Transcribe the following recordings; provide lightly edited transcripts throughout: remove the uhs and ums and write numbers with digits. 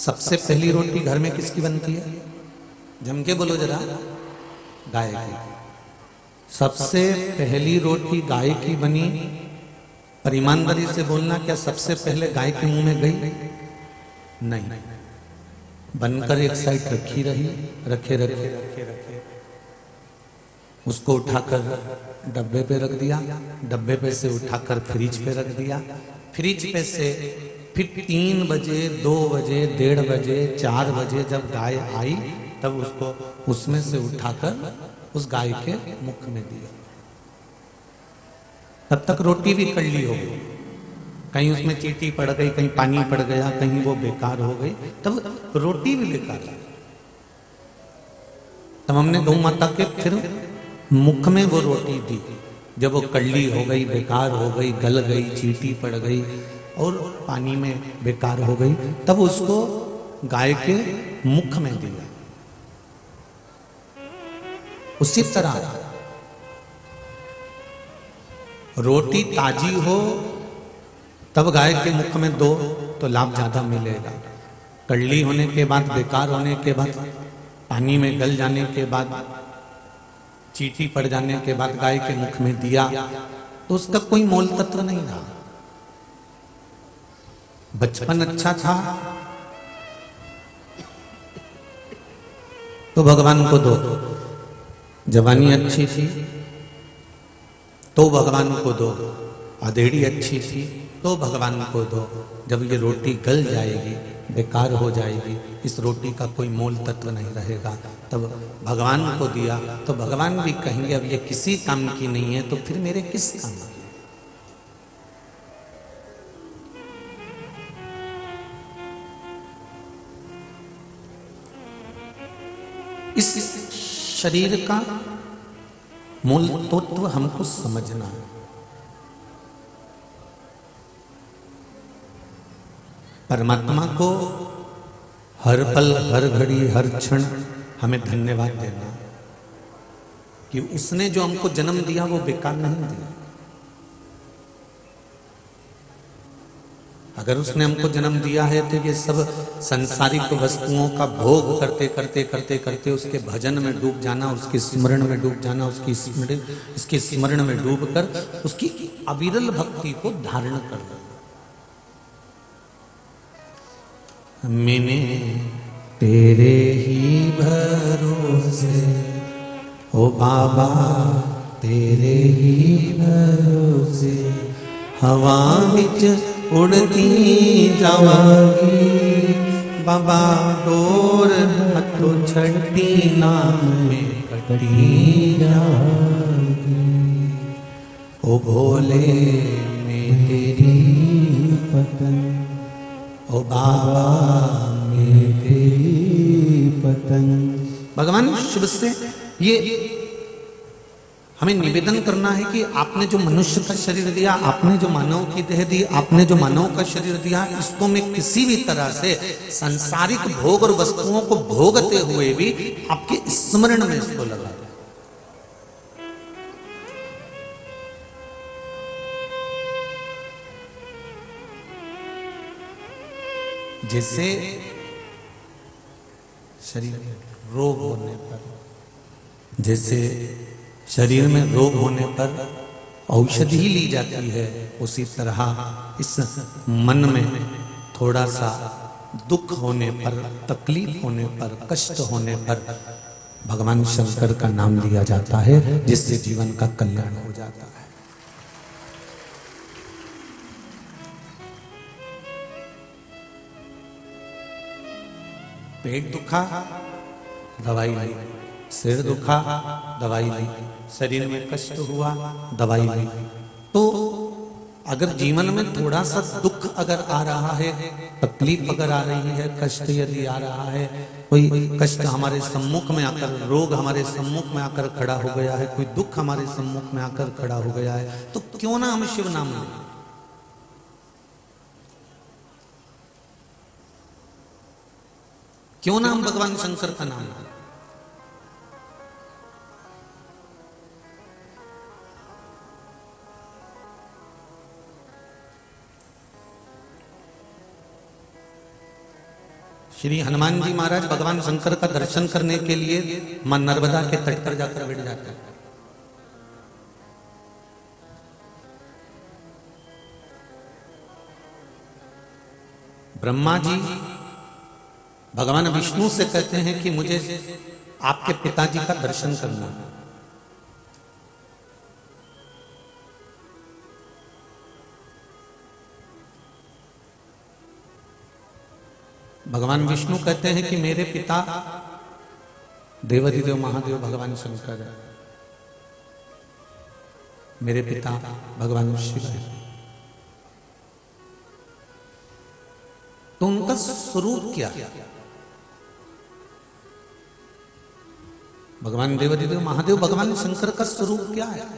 सबसे पहली रोटी घर में किसकी बनती है? जम के बोलो जरा। गाय की। सबसे पहली रोटी गाय की बनी। पर ईमानदारी से बोलना, क्या सबसे पहले गाय के मुंह में गई? नहीं। बनकर एक साइड रखी रही, रखे रखे रखे रखे उसको उठाकर डब्बे पे रख दिया, डब्बे पे से उठाकर फ्रिज पे रख दिया, फ्रिज पे से फिर 3 बजे, 2 बजे, 1:30 बजे, 4 बजे जब गाय आई तब उसको उसमें से उठाकर उस गाय के मुख में दिया। तब तक रोटी भी कड़ली हो गई, कहीं उसमें चींटी पड़ गई, कहीं पानी पड़ गया, कहीं वो बेकार हो गई, तब रोटी भी बेकार है। तब हमने गौ माता के फिर मुख में वो रोटी दी। जब वो कड़ली हो गई, बेकार हो गई, गल गई, चींटी पड़ गई और पानी में बेकार हो गई, तब उसको गाय के मुख में दिया। उसी तरह रोटी ताजी हो तब गाय के मुख में दो तो लाभ ज्यादा मिलेगा। कड़ली होने के बाद, बेकार होने के बाद, पानी में गल जाने के बाद, चींटी पड़ जाने के बाद गाय के मुख में दिया तो उसका कोई मोल तत्व नहीं रहा। बचपन अच्छा था तो भगवान को दो, जवानी अच्छी थी तो भगवान को दो, अधेड़ी अच्छी थी तो भगवान को दो। जब ये रोटी गल जाएगी, बेकार हो जाएगी, इस रोटी का कोई मोल तत्व नहीं रहेगा, तब भगवान को दिया तो भगवान भी कहेंगे अब ये किसी काम की नहीं है तो फिर मेरे किस काम की? इस शरीर का मूल तत्व हमको समझना है। परमात्मा को हर पल, हर घड़ी, हर क्षण हमें धन्यवाद देना कि उसने जो हमको जन्म दिया वो बेकार नहीं दिया। अगर उसने हमको जन्म दिया है तो ये सब संसारिक वस्तुओं का भोग करते करते करते करते उसके भजन में डूब जाना, उसके स्मरण में डूब जाना, उसके स्मरण में डूब कर उसकी अविरल भक्ति को धारण कर लेना। मैंने तेरे ही भरोसे, ओ बाबा तेरे ही भरोसे, हवा विच उड़ती जावांगी, बाबा डोर हथों छड़ी नाम में कटी जावांगी। ओ भोले मैं तेरी पतन, ओ बाबा मैं तेरी पतन। भगवान शिव से ये हमें निवेदन करना है कि आपने जो मनुष्य का शरीर दिया, आपने जो मानव की देह दी, आपने जो मानव का शरीर दिया, इसको मैं किसी भी तरह से सांसारिक भोग और वस्तुओं को भोगते हुए भी आपके स्मरण में इसको लगा। जैसे शरीर में रोग होने पर, जैसे शरीर में रोग होने पर औषधि ली जाती है, उसी तरह इस मन में थोड़ा सा दुख होने पर, तकलीफ होने पर, कष्ट होने पर भगवान शंकर का नाम लिया जाता है, जिससे जीवन का कल्याण हो जाता है। पेट दुखा, दवाई ली, सिर दुखा, दवाई ली, शरीर में कष्ट हुआ, दवाई ली। तो अगर जीवन में थोड़ा सा दुख अगर आ रहा है, तकलीफ अगर आ रही है, कष्ट यदि आ रहा है, कोई कष्ट हमारे सम्मुख में आकर, रोग हमारे सम्मुख में आकर खड़ा हो गया है, कोई दुख हमारे सम्मुख में आकर खड़ा हो गया है, तो क्यों ना हम शिव नाम लें? क्यों ना हम भगवान शंकर का नाम लें? श्री हनुमान जी महाराज भगवान शंकर का दर्शन करने के लिए मां नर्मदा के तट पर जाकर बैठ जाते हैं। ब्रह्मा जी भगवान विष्णु से कहते हैं कि मुझे आपके पिताजी का दर्शन करना। भगवान विष्णु कहते हैं कि मेरे पिता देवाधिदेव महादेव भगवान शंकर है, मेरे पिता भगवान शिव है। तो उनका स्वरूप क्या है? भगवान देवाधिदेव महादेव भगवान शंकर का स्वरूप क्या है?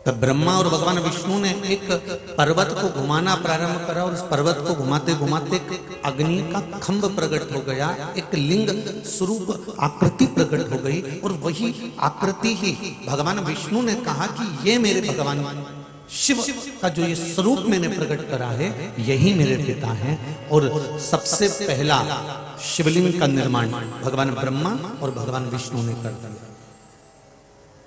तब ब्रह्मा और भगवान विष्णु ने एक पर्वत को घुमाना प्रारंभ करा और उस पर्वत को घुमाते घुमाते अग्नि का खंभ प्रकट हो गया, एक लिंग स्वरूप आकृति प्रकट हो गई। और वही आकृति ही भगवान विष्णु ने कहा कि ये मेरे भगवान शिव का जो ये स्वरूप मैंने प्रकट करा है यही मेरे पिता हैं। और सबसे पहला शिवलिंग का निर्माण भगवान ब्रह्मा और भगवान विष्णु ने कर दिया।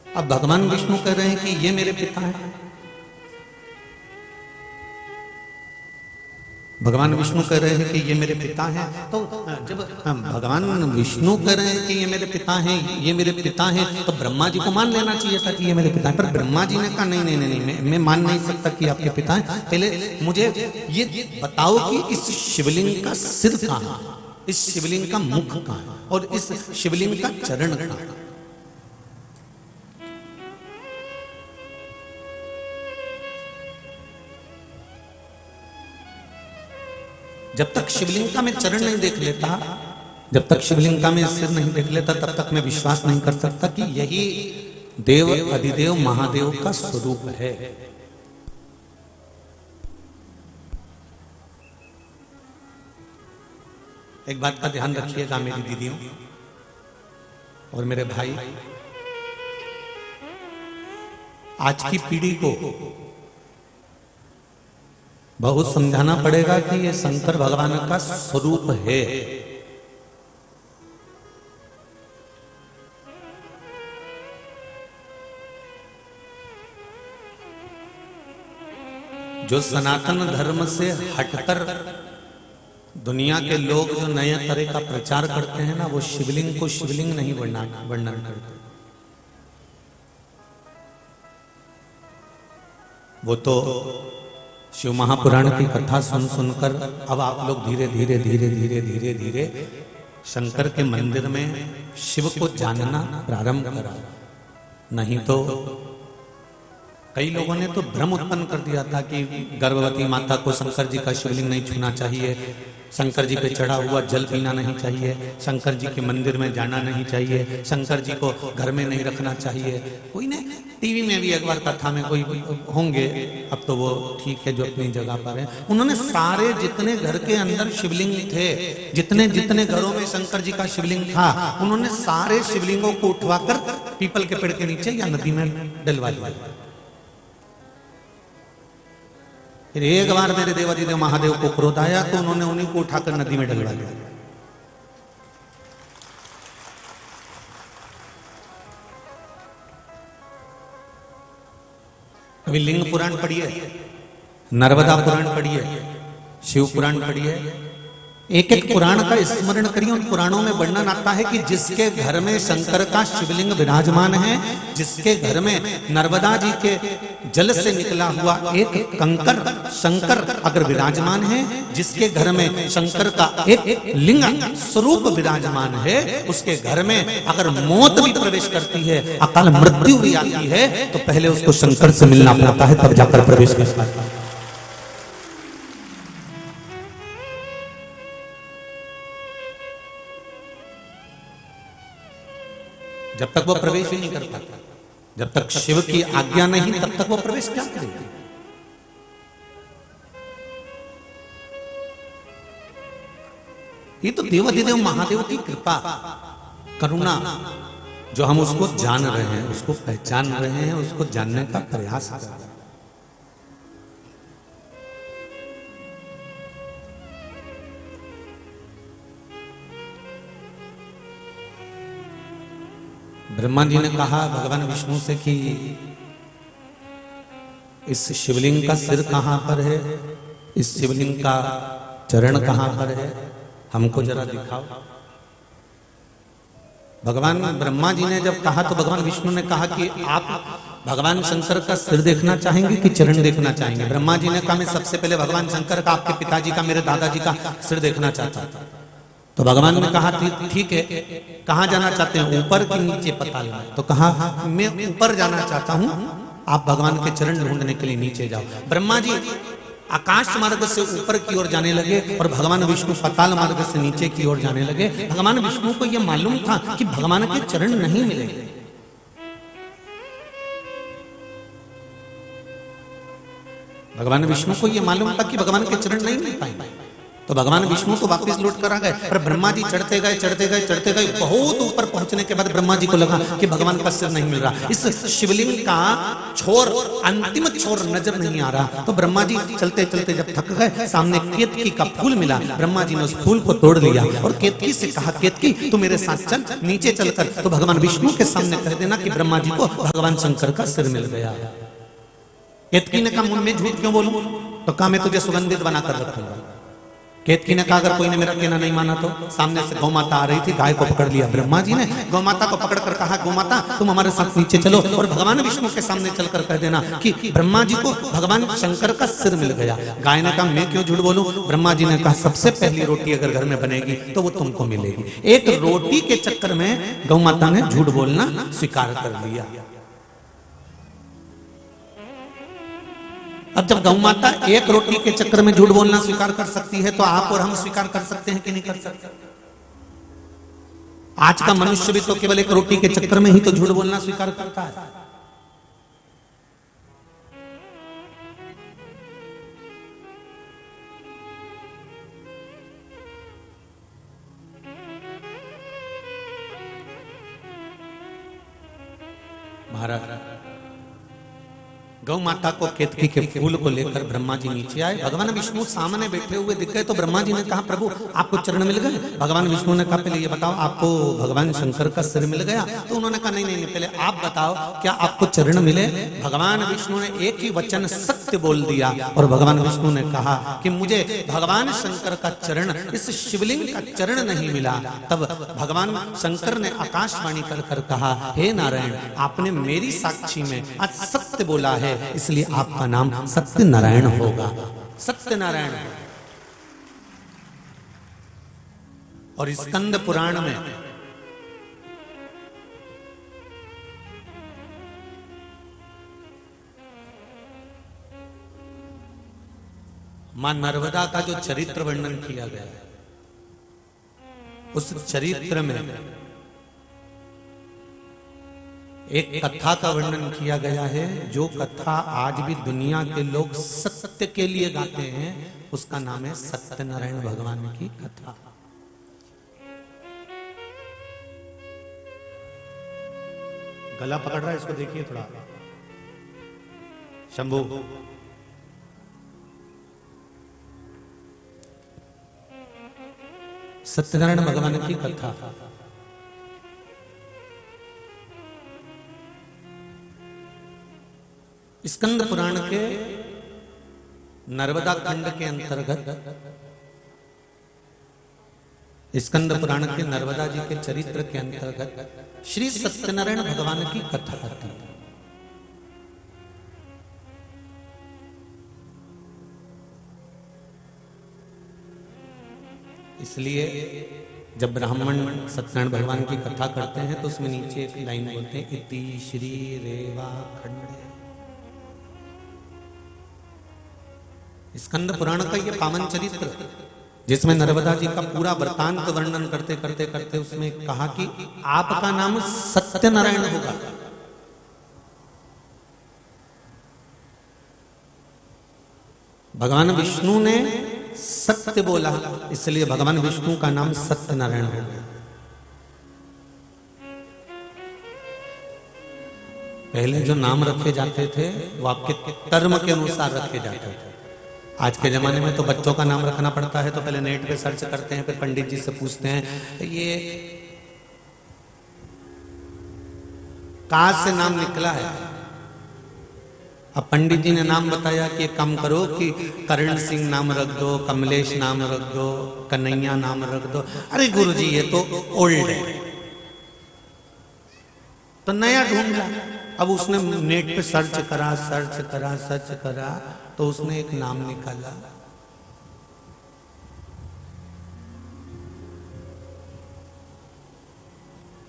अब भगवान विष्णु कह रहे हैं कि ये मेरे पिता हैं, भगवान विष्णु कह रहे हैं कि ये मेरे पिता हैं। तो जब भगवान विष्णु कह रहे हैं कि ये मेरे पिता हैं, ये मेरे पिता हैं, तो ब्रह्मा जी को मान लेना चाहिए था कि ये मेरे पिता हैं। पर ब्रह्मा जी ने कहा नहीं नहीं नहीं, नहीं मैं मान नहीं सकता कि आपके पिता हैं। पहले मुझे ये बताओ कि इस शिवलिंग का सिर कहाँ है, इस शिवलिंग का मुख कहाँ है और इस शिवलिंग का चरण कहाँ है। जब तक शिवलिंग का मैं चरण नहीं देख लेता, जब तक शिवलिंग का मैं सिर नहीं देख लेता, तब तक मैं विश्वास नहीं कर सकता कि यही देव अधिदेव महादेव का स्वरूप है। एक बात का ध्यान रखिएगा मेरी दीदियों और मेरे भाई, आज की पीढ़ी को बहुत समझाना पड़ेगा कि ये शंकर भगवान का स्वरूप है। जो सनातन धर्म से हटकर दुनिया के लोग जो नए तरह का प्रचार करते हैं ना, वो शिवलिंग को शिवलिंग नहीं वर्णन करते। वो तो शिव महापुराण की कथा सुन सुनकर अब आप लोग धीरे धीरे धीरे धीरे धीरे धीरे शंकर के मंदिर में शिव को जानना प्रारंभ करा। नहीं तो कई लोगों ने तो भ्रम उत्पन्न कर दिया था कि गर्भवती माता को शंकर जी का शिवलिंग नहीं छूना चाहिए, शंकर जी पे चढ़ा हुआ जल पीना नहीं चाहिए, शंकर जी के मंदिर में जाना नहीं चाहिए, शंकर जी को घर में नहीं रखना चाहिए। कोई ने टीवी में भी एक बार कथा में कोई होंगे, अब तो वो ठीक है जो अपनी जगह पर है, उन्होंने सारे जितने घर के अंदर शिवलिंग थे, जितने जितने घरों में शंकर जी का शिवलिंग था, उन्होंने सारे शिवलिंगों को उठवाकर पीपल के पेड़ के नीचे या नदी में डलवा दिया। फिर एक बार मेरे देवाधिदेव महादेव को क्रोध आया तो उन्होंने उन्हीं को उठाकर नदी में डलवा दिया। अभी लिंग पुराण पढ़िए, नर्मदा पुराण पढ़िए, शिव पुराण पढ़िए, एक एक पुराण का स्मरण करिए। उन पुराणों में वर्णन आता है कि जिसके घर में शंकर का शिवलिंग विराजमान है, जिसके घर में नर्मदा जी के जल से निकला हुआ एक कंकर शंकर अगर विराजमान है, जिसके घर में शंकर का एक लिंग स्वरूप विराजमान है, उसके घर में अगर मौत भी प्रवेश करती है, अकाल मृत्यु भी आती है, तो पहले उसको शंकर से मिलना पड़ता है, तब जाकर प्रवेश कर पाता है। जब तक वो प्रवेश ही नहीं कर पाता, जब तक शिव की आज्ञा नहीं, तब तक वो प्रवेश क्या करेगा। ये तो देवाधिदेव महादेव की कृपा करुणा, जो हम उसको जान रहे हैं, उसको पहचान रहे हैं, उसको जानने का प्रयास कर रहे हैं। ब्रह्मा जी ने कहा भगवान विष्णु से कि इस शिवलिंग का सिर कहां पर है, इस शिवलिंग का चरण कहां पर है, हमको जरा दिखाओ। भगवान ब्रह्मा जी ने जब कहा तो भगवान विष्णु ने कहा कि आप भगवान शंकर का सिर देखना चाहेंगे कि चरण देखना चाहेंगे। ब्रह्मा जी ने कहा मैं सबसे पहले भगवान शंकर का, आपके पिताजी का, मेरे दादाजी का सिर देखना चाहता हूं। तो भगवान ने कहा ठीक है, कहां जाना चाहते हैं, ऊपर कि नीचे पाताल में? तो कहा मैं ऊपर जाना चाहता हूं, आप भगवान के चरण ढूंढने के लिए नीचे जाओ। ब्रह्मा जी आकाश मार्ग से ऊपर की ओर जाने लगे और भगवान विष्णु पाताल मार्ग से नीचे की ओर जाने लगे। भगवान विष्णु को यह मालूम था कि भगवान के चरण नहीं मिलेंगे। भगवान विष्णु को यह मालूम था कि भगवान के चरण नहीं मिल पाएंगे। तो भगवान विष्णु तो वापस लौट कर आ गए, पर ब्रह्मा जी चढ़ते गए चढ़ते गए चढ़ते गए, बहुत ऊपर पहुंचने के बाद ब्रह्मा जी को लगा कि भगवान का सिर नहीं मिल रहा, इस शिवलिंग का छोर, अंतिम छोर नजर नहीं आ रहा। तो ब्रह्मा जी चलते चलते जब थक गए, सामने केतकी का फूल मिला। ब्रह्मा जी ने उस फूल को तोड़ लिया और केतकी से कहा, केतकी तू मेरे साथ चल, नीचे चलकर तो भगवान विष्णु के सामने कह देना कि ब्रह्मा जी को भगवान शंकर का सिर मिल गया। केतकी ने कहा मुंह में झूठ क्यों बोलूं? तो कहा मैं तुझे सुगंधित बनाकर रखूंगा। केतकी ने कहा अगर कोई ने मेरा कहना नहीं माना तो? सामने से गौ माता आ रही थी, गाय को पकड़ लिया ब्रह्मा जी ने। गौ माता को पकड़कर कहा गौ माता तुम हमारे साथ नीचे चलो और भगवान विष्णु के सामने चलकर कह देना कि ब्रह्मा जी को भगवान शंकर का सिर मिल गया। गाय ने कहा मैं क्यों झूठ बोलूं? ब्रह्मा जी ने कहा सबसे पहली रोटी अगर घर में बनेगी तो वो तुमको मिलेगी। एक रोटी के चक्कर में गौ माता ने झूठ बोलना स्वीकार कर लिया। अब जब गौ माता एक रोटी के चक्कर में झूठ बोलना स्वीकार कर सकती है तो आप और हम स्वीकार कर सकते हैं कि नहीं कर सकते? आज का मनुष्य भी तो केवल एक रोटी के चक्कर में ही तो झूठ बोलना स्वीकार करता है। महाराज गौ माता को केतकी के फूल को लेकर ब्रह्मा जी नीचे आए। भगवान विष्णु सामने बैठे हुए दिख गए तो ब्रह्मा जी ने कहा प्रभु आपको चरण मिल गए? भगवान विष्णु ने कहा पहले ये बताओ आपको भगवान शंकर का सिर मिल गया? तो उन्होंने कहा नहीं नहीं पहले आप बताओ क्या आपको चरण मिले? भगवान विष्णु ने एक ही वचन सत्य बोल दिया और भगवान विष्णु ने कहा कि मुझे भगवान शंकर का चरण, इस शिवलिंग का चरण नहीं मिला। तब भगवान शंकर ने आकाशवाणी कर कहा हे नारायण आपने मेरी साक्षी में आज सत्य बोला है, इसलिए आपका नाम सत्य नारायण होगा। सत्य नारायण। और स्कंद पुराण में मां नर्मदा का जो चरित्र वर्णन किया गया है, उस चरित्र में एक कथा का वर्णन किया गया है, जो कथा आज भी दुनिया के लोग सत्य के लिए गाते हैं, उसका नाम है सत्यनारायण भगवान की कथा। गला पकड़ रहा है, इसको देखिए थोड़ा। शंभू सत्यनारायण भगवान की कथा स्कंद पुराण के नर्मदा खंड के अंतर्गत, स्कंद पुराण के नर्मदा जी के चरित्र के अंतर्गत श्री सत्यनारायण भगवान की कथा आती है। इसलिए जब ब्राह्मण सत्यनारायण भगवान की कथा करते हैं तो उसमें नीचे एक लाइन बोलते हैं इति श्री रेवा खंडे। स्कंद पुराण का ये पावन चरित्र जिसमें नर्मदा जी का पूरा वृतांत वर्णन करते करते करते उसमें कहा कि आपका नाम सत्यनारायण होगा। भगवान विष्णु ने सत्य बोला, इसलिए भगवान विष्णु का नाम सत्यनारायण हो गया। पहले जो नाम रखे जाते थे वो आपके कर्म के अनुसार रखे जाते थे। आज के जमाने में तो बच्चों का नाम रखना पड़ता है तो पहले नेट पे सर्च करते हैं, फिर पंडित जी से पूछते हैं। ये का से नाम निकला है। अब पंडित जी ने नाम बताया कि कम करो कि करण सिंह नाम रख दो, कमलेश नाम रख दो, कन्हैया नाम रख दो। अरे गुरुजी ये तो ओल्ड है, तो नया ढूंढा। अब उसने नेट पे सर्च करा तो उसने एक नाम निकाला,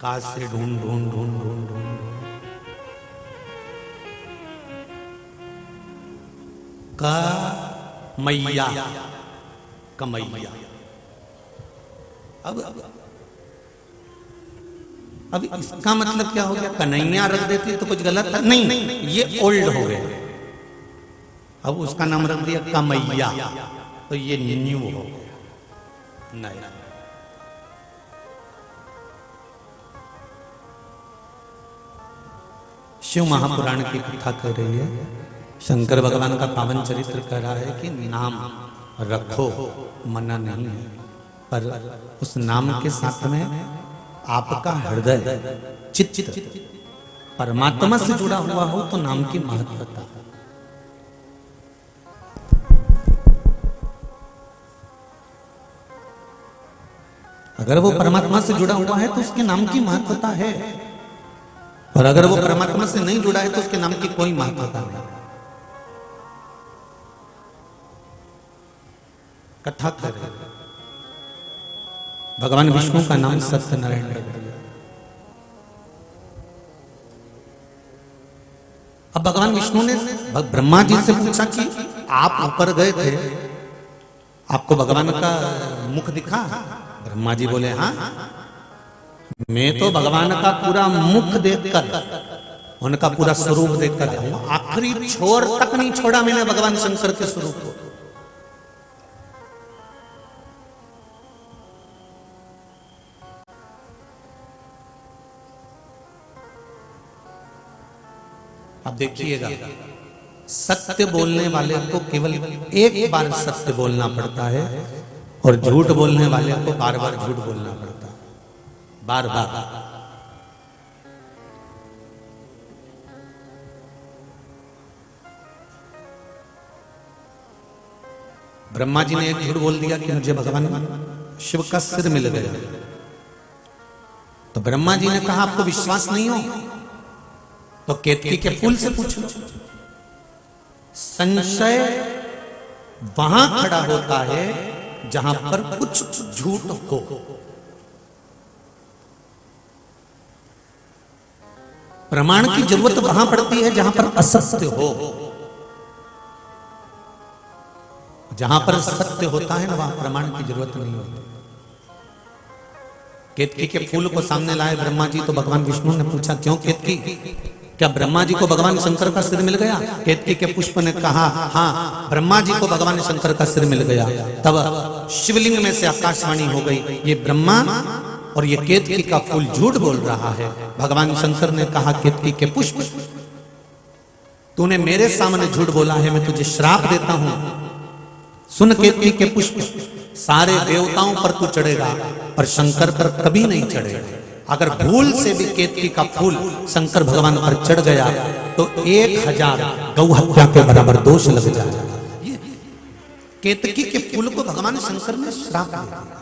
का से ढूंढ का मैया, कमैया। अब इसका मतलब क्या हो गया? कन्हैया रख देती तो कुछ गलत था? नहीं, ये ओल्ड हो गया। अब उसका नाम रख दिया कमैया, तो ये न्यू हो गया, नया। शिव महापुराण की कथा कह रही है, शंकर भगवान का पावन चरित्र कह रहा है कि नाम रखो, मना नहीं है, पर उस नाम के साथ में आपका हृदय चित्त परमात्मा से जुड़ा हुआ हो तो नाम की महत्वता। अगर वो परमात्मा से जुड़ा हुआ है तो उसके नाम की महत्वता है, और अगर वो परमात्मा से नहीं जुड़ा है तो उसके नाम की कोई महत्वता नहीं। कथा कर रहे भगवान विष्णु का नाम सत्यनारायण रख दिया। अब भगवान विष्णु ने ब्रह्मा जी से पूछा कि आप ऊपर गए थे, आपको भगवान का मुख दिखा? ब्रह्मा जी बोले हाँ, मैं तो भगवान का पूरा मुख देखकर, उनका पूरा स्वरूप देखकर आऊं, आखिरी छोर तक नहीं छोड़ा मैंने भगवान शंकर के स्वरूप को। अब देखिएगा, सत्य बोलने वाले को केवल एक बार सत्य बोलना पड़ता है, और झूठ बोलने वाले को बार बार झूठ बोलना पड़ता है, बार बार। ब्रह्मा जी ने एक झूठ बोल दिया कि मुझे भगवान शिव का सिर मिल गया, तो ब्रह्मा जी ने कहा आपको विश्वास नहीं हो तो केतकी के फूल से पूछो। संशय वहां खड़ा होता है जहां पर कुछ झूठ हो। प्रमाण की जरूरत वहां पड़ती है जहां पर असत्य हो। जहां पर सत्य होता है ना, वहां प्रमाण की जरूरत नहीं होती। केतकी के फूल को सामने लाए ब्रह्मा जी, तो भगवान विष्णु ने पूछा क्यों केतकी, क्या ब्रह्मा जी को भगवान शंकर का सिर मिल गया? केतकी के पुष्प ने कहा हाँ, ब्रह्मा जी को भगवान शंकर का सिर मिल गया। तब शिवलिंग में से आकाशवाणी हो गई, ये ब्रह्मा और ये केतकी का फूल झूठ बोल रहा है। भगवान शंकर ने कहा केतकी के पुष्प, तूने मेरे सामने झूठ बोला है, मैं तुझे श्राप देता हूं। सुन केतकी के पुष्प, सारे देवताओं पर तू चढ़ेगा पर शंकर पर कभी नहीं चढ़ेगा। अगर भूल से भी केतकी का फूल शंकर भगवान पर चढ़ गया तो 1000 गौ हत्या के बराबर दोष लग जाएगा। केतकी के फूल को भगवान शंकर ने श्राप दिया।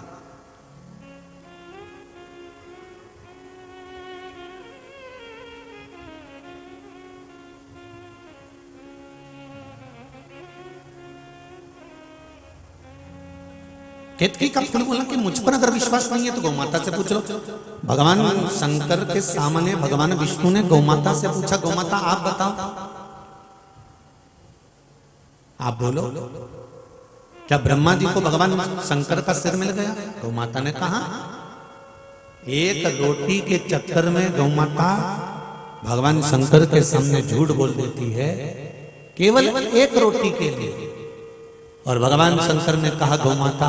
केतकी का फूल बोला कि मुझ पर अगर विश्वास नहीं है तो गौमाता से पूछ लो। भगवान शंकर के सामने भगवान विष्णु ने गौमाता से पूछा, गौमाता आप बताओ, आप बोलो, क्या ब्रह्मा जी को भगवान शंकर का सिर मिल गया? गौमाता ने कहा, एक रोटी के चक्कर में गौमाता भगवान शंकर के सामने झूठ बोल देती है, केवल एक रोटी के लिए। और भगवान शंकर ने कहा, गौमाता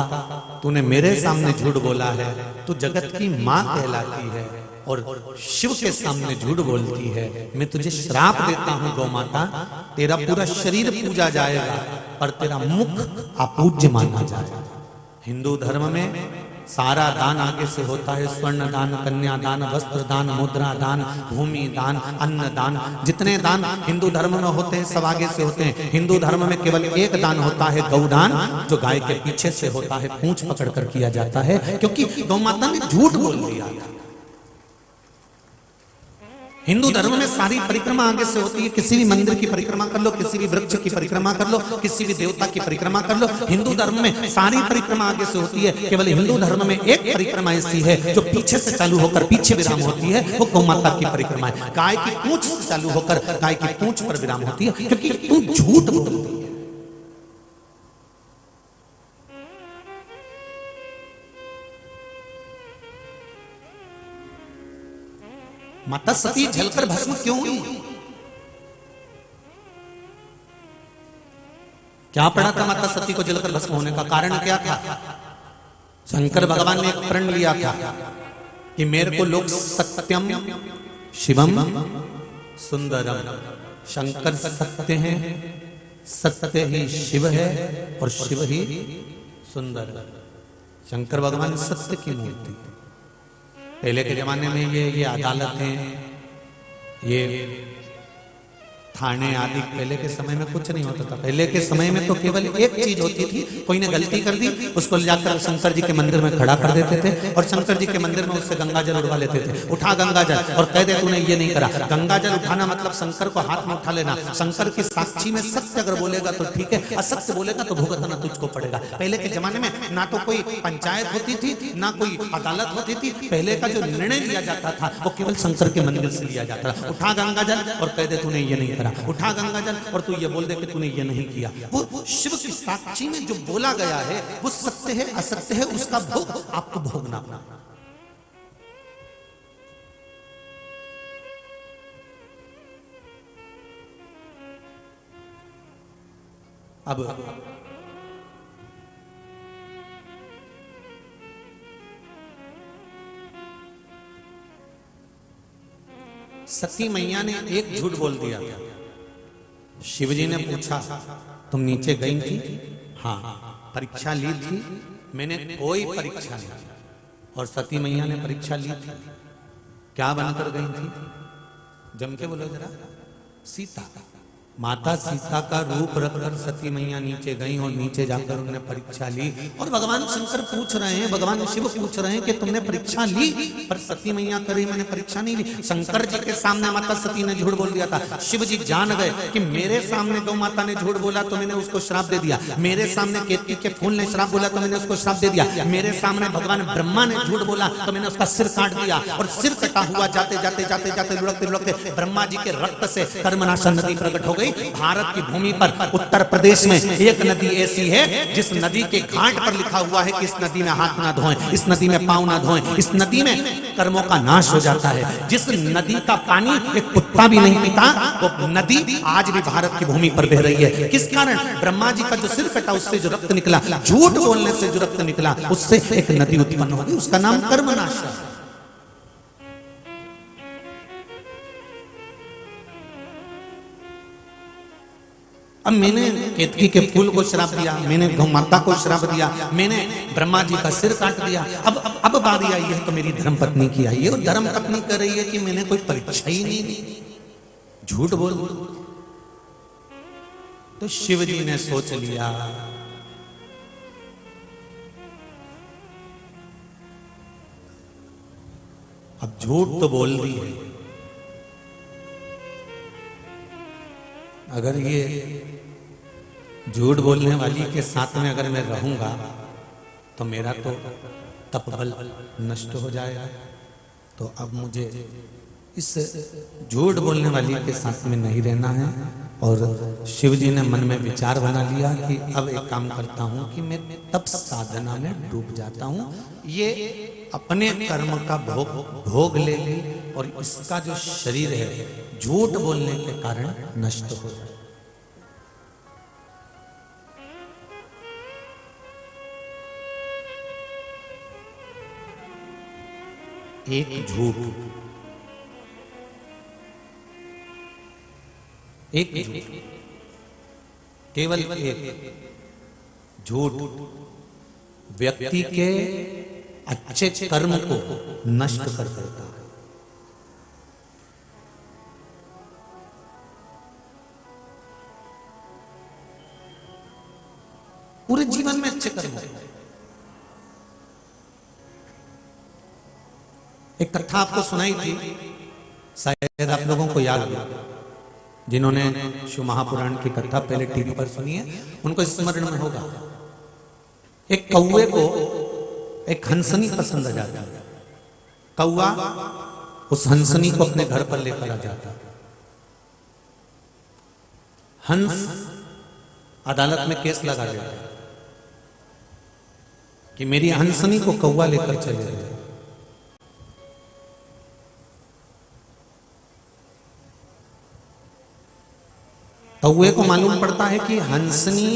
तूने मेरे सामने झूठ बोला है, तू जगत की मां कहलाती है और शिव के सामने झूठ बोलती है। मैं तुझे श्राप देता हूं गौमाता, तेरा पूरा शरीर पूजा जाएगा पर तेरा मुख अपूज्य माना जाएगा। हिंदू धर्म में सारा दान आगे से होता है। स्वर्ण दान, कन्या दान, वस्त्र दान, मुद्रा दान, भूमि दान, अन्न दान, जितने दान हिंदू धर्म में होते हैं सब आगे से होते हैं। हिंदू धर्म में केवल एक दान होता है, गौदान, जो गाय के पीछे से होता है, पूंछ पकड़ कर किया जाता है, क्योंकि गौ माता ने झूठ बोल दिया था। हिंदू धर्म में सारी परिक्रमा आगे से होती है। किसी भी मंदिर की परिक्रमा कर लो, किसी भी वृक्ष की परिक्रमा कर लो, किसी भी देवता की परिक्रमा कर लो, हिंदू धर्म में सारी परिक्रमा आगे से होती है। केवल हिंदू धर्म में एक परिक्रमा ऐसी है जो पीछे से चालू होकर पीछे विराम होती है, वो गौ माता की परिक्रमा है। गाय की पूंछ से चालू होकर गाय की पूंछ पर विराम होती है, क्योंकि तुम झूठ बोलती है। माता सती जलकर भस्म क्यों हुई? क्या पड़ा था माता सती को जलकर भस्म होने का कारण क्या था? शंकर भगवान ने एक प्रण लिया था कि मेरे को लोग सत्यम शिवम सुंदरम, शंकर सत्य है, सत्य ही शिव है और शिव ही सुंदर। शंकर भगवान सत्य की मूर्ति। पहले के जमाने में ये अदालतें, ये थाने आदि पहले के समय में कुछ नहीं होता था। पहले के समय में तो केवल एक चीज होती थी, कोई ने गलती कर दी उसको ले जाकर शंकर जी के मंदिर में खड़ा कर देते थे और शंकर जी के मंदिर में उससे गंगा जल उठवा लेते थे। उठा गंगा जल और कह दे तूने ये नहीं करा। गंगा जल उठाना मतलब शंकर को हाथ में उठा लेना। शंकर की साक्षी में सत्य अगर बोलेगा तो ठीक है, असत्य बोलेगा तो भुगतना तुझको पड़ेगा। पहले के जमाने में ना तो कोई पंचायत होती थी, ना कोई अदालत होती थी। पहले का जो निर्णय लिया जाता था वो केवल शंकर के मंदिर से लिया जाता था। उठा गंगा जल और कह दे तूने ये नहीं करा, उठा गंगा जल और तू ये बोल दे कि तूने ये नहीं किया। वो शिव की साक्षी में जो बोला गया है वो सत्य है असत्य है, उसका भोग आपको भोगना। अब सती मैया ने एक झूठ बोल दिया था। शिवजी ने पूछा तुम नीचे गई थी? हाँ। परीक्षा ली थी? मैंने कोई परीक्षा नहीं। और सती मैया ने परीक्षा ली थी। क्या बनकर गई थी? जम के बोलो जरा। सीता। माता सीता का रूप रखकर सती मैया नीचे गई और नीचे जाकर उन्होंने परीक्षा ली। और भगवान शंकर पूछ रहे हैं, भगवान शिव पूछ रहे हैं कि तुमने परीक्षा ली? पर सती मैया करी मैंने परीक्षा नहीं ली। शंकर जी के सामने माता सती ने झूठ बोल दिया था। शिव जी जान गए कि मेरे सामने गौ माता ने झूठ बोला तो मैंने उसको श्राप दे दिया। मेरे सामने केतकी के फूल ने श्राप बोला तो मैंने उसको श्राप दे दिया। मेरे सामने भगवान ब्रह्मा ने झूठ बोला तो मैंने उसका सिर काट दिया। और सिर कटा हुआ जाते जाते जाते जाते लुढ़कते लुढ़कते ब्रह्मा जी के रक्त से कर्मनाशा नदी प्रकट हो गई। भारत की भूमि पर उत्तर प्रदेश में एक नदी ऐसी है जिस नदी के घाट पर लिखा हुआ है कि इस नदी में हाथ ना धोएं, इस नदी में पांव ना धोएं, इस नदी में कर्मों का नाश हो जाता है। जिस नदी का पानी एक कुत्ता भी नहीं पीता, वो नदी आज भी भारत की भूमि पर बह रही है। किस कारण? ब्रह्मा जी का जो सिर कटा उससे जो रक्त निकला, झूठ बोलने से जो रक्त निकला, उससे एक नदी उत्पन्न होगी, उसका नाम कर्मनाश है। अब मैंने केतकी के फूल को श्राप दिया, मैंने गौ माता को श्राप दिया, मैंने ब्रह्मा जी का सिर काट दिया। अब बारी आई है तो मेरी धर्म पत्नी की आई है और धर्म पत्नी कह रही है कि मैंने कोई परीक्षा ही नहीं दी, झूठ बोल। तो शिव जी ने सोच लिया अब झूठ तो बोल दी है, अगर ये झूठ बोलने वाली के साथ में अगर मैं रहूंगा तो मेरा तो तपबल नष्ट हो जाएगा। तो अब मुझे इस झूठ बोलने वाली के साथ में नहीं रहना है। और शिव जी ने मन में विचार बना लिया कि अब एक काम करता हूं कि मैं तप साधना में डूब जाता हूं। ये अपने कर्म का भोग ले ली और इसका जो शरीर है झूठ बोलने के कारण नष्ट हो जाए। एक झूठ, एक झूठ, केवल एक झूठ व्यक्ति के अच्छे कर्म को नष्ट कर देता है। पूरे जीवन में अच्छे कर्म होते हैं। एक कथा आपको सुनाई थी, शायद आप लोगों को याद हो, जिन्होंने शिव महापुराण की कथा पहले टीवी पर सुनी है उनको स्मरण में होगा। एक कौवे को एक हंसनी पसंद आ जाता है। कौवा उस हंसनी को अपने घर पर लेकर आ जाता। हंस अदालत में केस लगा देता कि मेरी हंसनी को कौवा लेकर चले गए। कौवे को मालूम पड़ता है कि हंसनी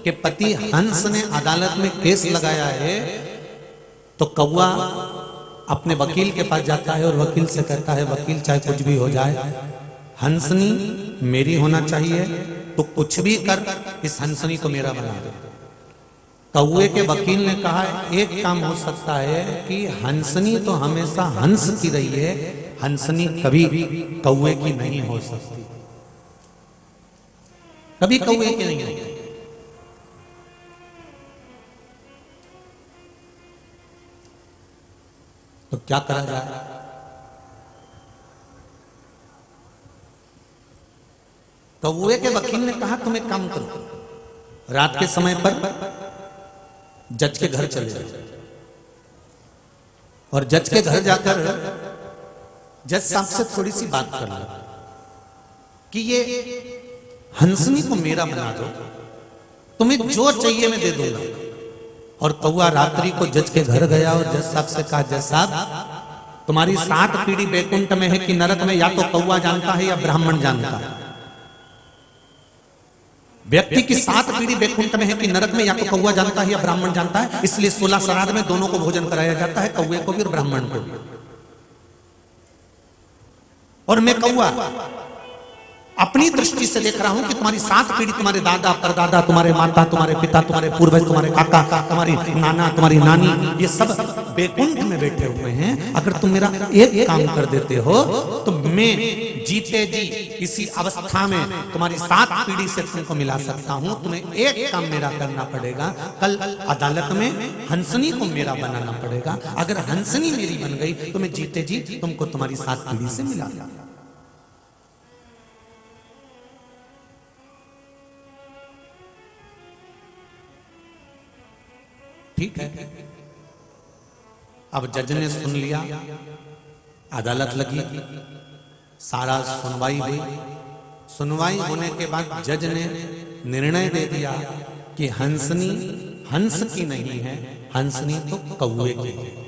के पति हंस ने अदालत में केस लगाया है, तो कौवा अपने वकील के पास जाता है और वकील से कहता है, वकील चाहे कुछ भी हो जाए, हंसनी मेरी होना चाहिए, तो कुछ भी कर इस हंसनी को मेरा बना दे। कौवे के वकील ने कहा, एक काम हो सकता है कि हंसनी तो हमेशा हंस की रही है, हंसनी कभी कौवे की नहीं हो सकती, कभी कौवे की नहीं होती। तो क्या करा जाए? कौवे के वकील ने कहा, तुम एक काम करो, रात के समय पर जज के घर चले जाओ और जज के घर जाकर जज साहब से थोड़ी सी बात कर लो कि ये हंसनी को मेरा बना दो, तुम्हें जो चाहिए मैं दे दूंगा। और कौवा रात्रि को जज के घर गया और जज साहब से कहा, जज साहब तुम्हारी 7 पीढ़ी बैकुंठ में है कि नरक में, या तो कौवा जानता है या ब्राह्मण जानता है। व्यक्ति की 7 पीढ़ी बैकुंठ में है कि नरक में, या तो कौवा जानता है या ब्राह्मण जानता है, इसलिए 16 श्राद्ध में दोनों को भोजन कराया जाता है, कौवे को भी और ब्राह्मण को भी। और मैं कौवा अपनी दृष्टि से देख रहा हूं कि तुम्हारी 7 पीढ़ी, तुम्हारे दादा परदादा, तुम्हारे माता, तुम्हारे पिता, तुम्हारे पूर्वज, तुम्हारे काका, तुम्हारी नाना, तुम्हारी नानी, ये सब बैकुंठ में बैठे हुए हैं। अगर तुम मेरा एक काम कर देते हो तो मैं जीते जी इसी अवस्था में तुम्हारी 7 पीढ़ी से तुमको मिला सकता हूं। तुम्हें एक काम मेरा करना पड़ेगा, कल अदालत में हंसनी को मेरा बनाना पड़ेगा। अगर हंसनी मेरी बन गई तो मैं जीते जी तुमको तुम्हारी 7 पीढ़ी से मिला दूंगा। ठीक है। अब जज ने सुन लिया, अदालत लगी, सारा सुनवाई हुई। सुनवाई होने के बाद जज ने निर्णय दे दिया कि हंसनी हंस की नहीं है, हंसनी तो कौवे की है।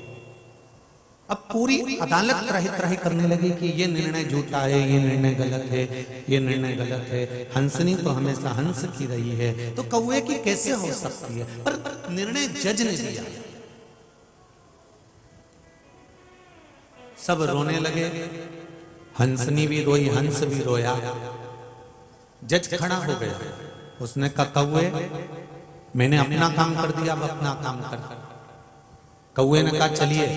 अब पूरी अदालत त्राही त्राही करने लगी कि ये निर्णय झूठा है, ये निर्णय गलत है, ये निर्णय गलत है, हंसनी तो हमेशा हंस की रही है, तो कौवे की कैसे हो सकती है? पर निर्णय जज ने दिया। सब रोने लगे, हंसनी भी रोई, हंस भी रोया। जज खड़ा हो गया, उसने कहा, कौवे मैंने अपना काम कर दिया, अब अपना काम कर। कौवे ने कहा, चलिए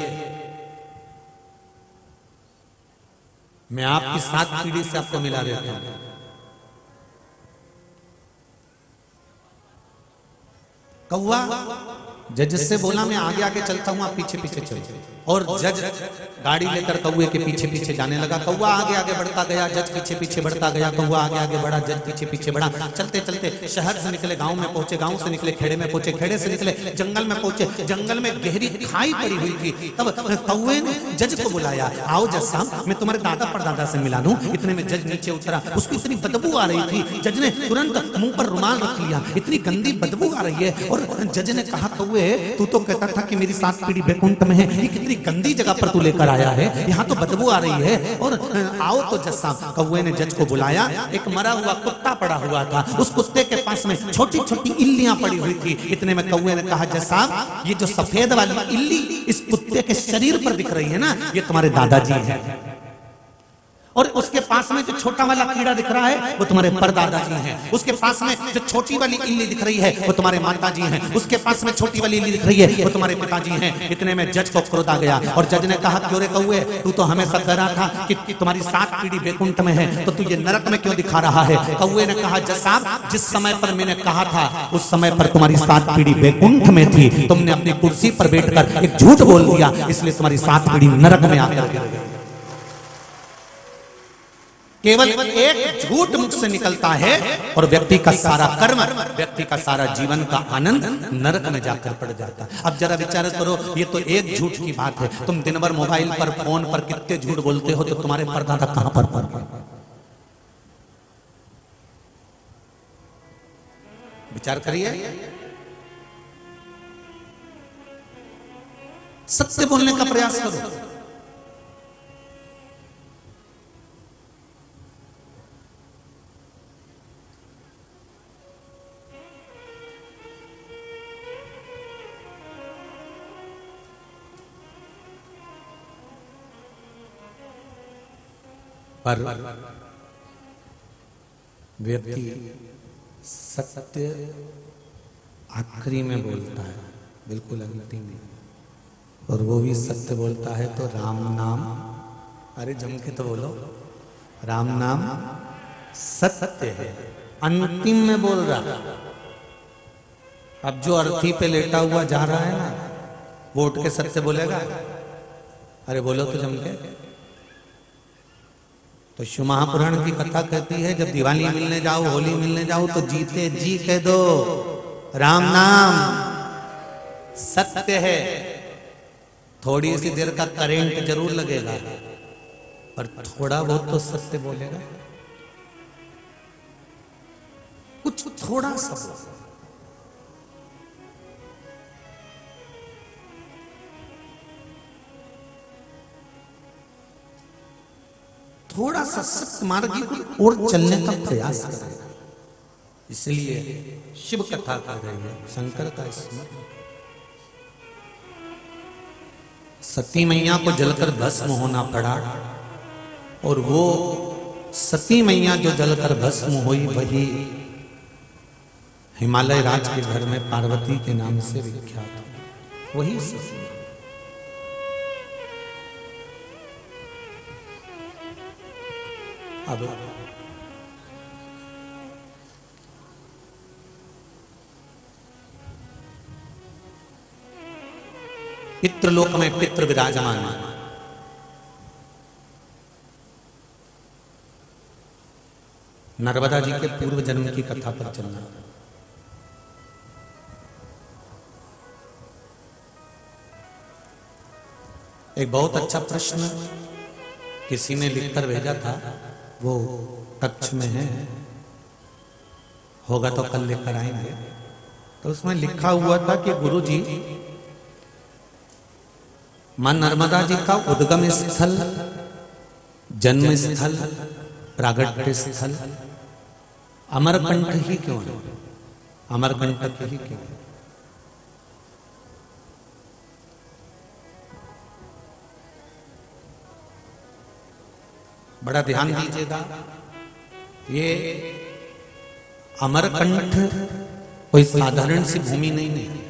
मैं आपकी 7 पीढ़ी से आपको मिला देता हूं। कौवा जज से बोला, मैं आगे आगे चलता हूं, आप पीछे पीछे चलो। और जज गाड़ी लेकर कौवे के पीछे पीछे जाने लगा। कौवा आगे आगे बढ़ता गया, जज पीछे पीछे बढ़ता गया। कौवा आगे आगे बढ़ा, जज पीछे पीछे बढ़ा। चलते चलते शहर से निकले, गांव में पहुंचे, गांव से निकले खेड़े में पहुंचे, खेड़े से निकले जंगल में पहुंचे। जंगल में गहरी खाई पड़ी हुई थी। तब कौवे ने जज को बुलाया, आओ जज साहब, मैं तुम्हारे दादा परदादा से मिला दूं। इतने में जज नीचे उतरा, उसको इतनी बदबू आ रही थी, जज ने तुरंत मुंह पर रुमाल रख लिया, इतनी गंदी बदबू आ रही है। और जज ने कहा, कौवे तू तो कहता था कि मेरी 7 पीढ़ी बैकुंठ में है, ये कितनी गंदी जगह पर तू लेकर आया है, यहाँ तो बदबू आ रही है। और आओ तो जज साहब। कौवे ने जज को बुलाया, एक मरा हुआ कुत्ता पड़ा हुआ था, उस कुत्ते के पास में छोटी छोटी इल्लियां पड़ी हुई थी। इतने में कौवे ने कहा, जज साहब ये जो सफेद वाली इल्ली इस कुत्ते के शरीर पर दिख रही है ना, ये तुम्हारे दादाजी है। और उसके पास में जो छोटा वाला कीड़ा दिख रहा है वो तुम्हारे परदादा जी हैं। उसके पास में जो छोटी वाली इल्ली दिख रही है वो तुम्हारे माता जी हैं। उसके पास में छोटी वाली इल्ली दिख रही है वो तुम्हारे पिताजी हैं। इतने में जज को क्रोध आ गया और जज ने कहा, क्यों रे कौए, तू तो हमेशा कह रहा था कि तुम्हारी 7 पीढ़ी वैकुंठ में है, तो तू ये नरक में क्यों दिखा रहा है? कौए ने कहा, जज साहब, जिस समय पर मैंने कहा था उस समय पर तुम्हारी 7 पीढ़ी वैकुंठ में थी। तुमने अपनी कुर्सी पर बैठकर एक झूठ बोल दिया, इसलिए तुम्हारी 7 पीढ़ी नरक में आकर गिर गई। केवल एक झूठ मुख से निकलता है और व्यक्ति का सारा कर्म, व्यक्ति का सारा जीवन का आनंद नरक में जाकर पड़ जाता है। अब जरा विचार करो, ये तो एक झूठ की बात है। तुम दिन भर मोबाइल पर, फोन पर कितने झूठ बोलते हो, तो तुम्हारे परदादा कहां पर पड़ गए? विचार करिए। सत्य बोलने का प्रयास करो। पर व्यक्ति सत्य आखिरी में बोलता है, बिल्कुल अंतिम में, और वो भी सत्य बोलता है तो राम नाम, अरे जम के तो बोलो, राम नाम सत्य है, अंतिम में बोल रहा। अब जो अर्थी पे लेटा हुआ जा रहा है ना, वो उठ के सत्य बोलेगा? अरे बोलो तो जम के। तो शिव महापुराण की कथा कहती है, जब दिवाली मिलने जाओ, होली मिलने जाओ, तो जीते जी कह दो राम नाम सत्य है। थोड़ी सी देर का करंट जरूर लगेगा, पर थोड़ा बहुत तो सत्य बोलेगा, कुछ थोड़ा सा। थोड़ा सा सत्य मार्ग की ओर चलने का प्रयास करें। इसलिए शिव कथा कर रही है, शंकर का स्मरण। सती मैया को जलकर भस्म होना पड़ा, और वो सती मैया जो जलकर भस्म हुई वही हिमालय राज के घर में पार्वती के नाम से विख्यात, वही सती। अब पितृलोक में पितृ विराजमान, नर्मदा जी के पूर्व जन्म की कथा पर चलना। एक बहुत अच्छा प्रश्न किसी ने लिखकर भेजा था, वो कक्ष में है, होगा तो कल लेकर आएंगे। तो उसमें लिखा हुआ था कि गुरुजी, मां नर्मदा जी का उद्गम स्थल, जन्म स्थल, प्रागट्य स्थल अमरकंठ ही क्यों है? अमरकंटक ही क्यों है? बड़ा ध्यान दीजिएगा, ये अमरकंठ कोई साधारण सी भूमि नहीं है।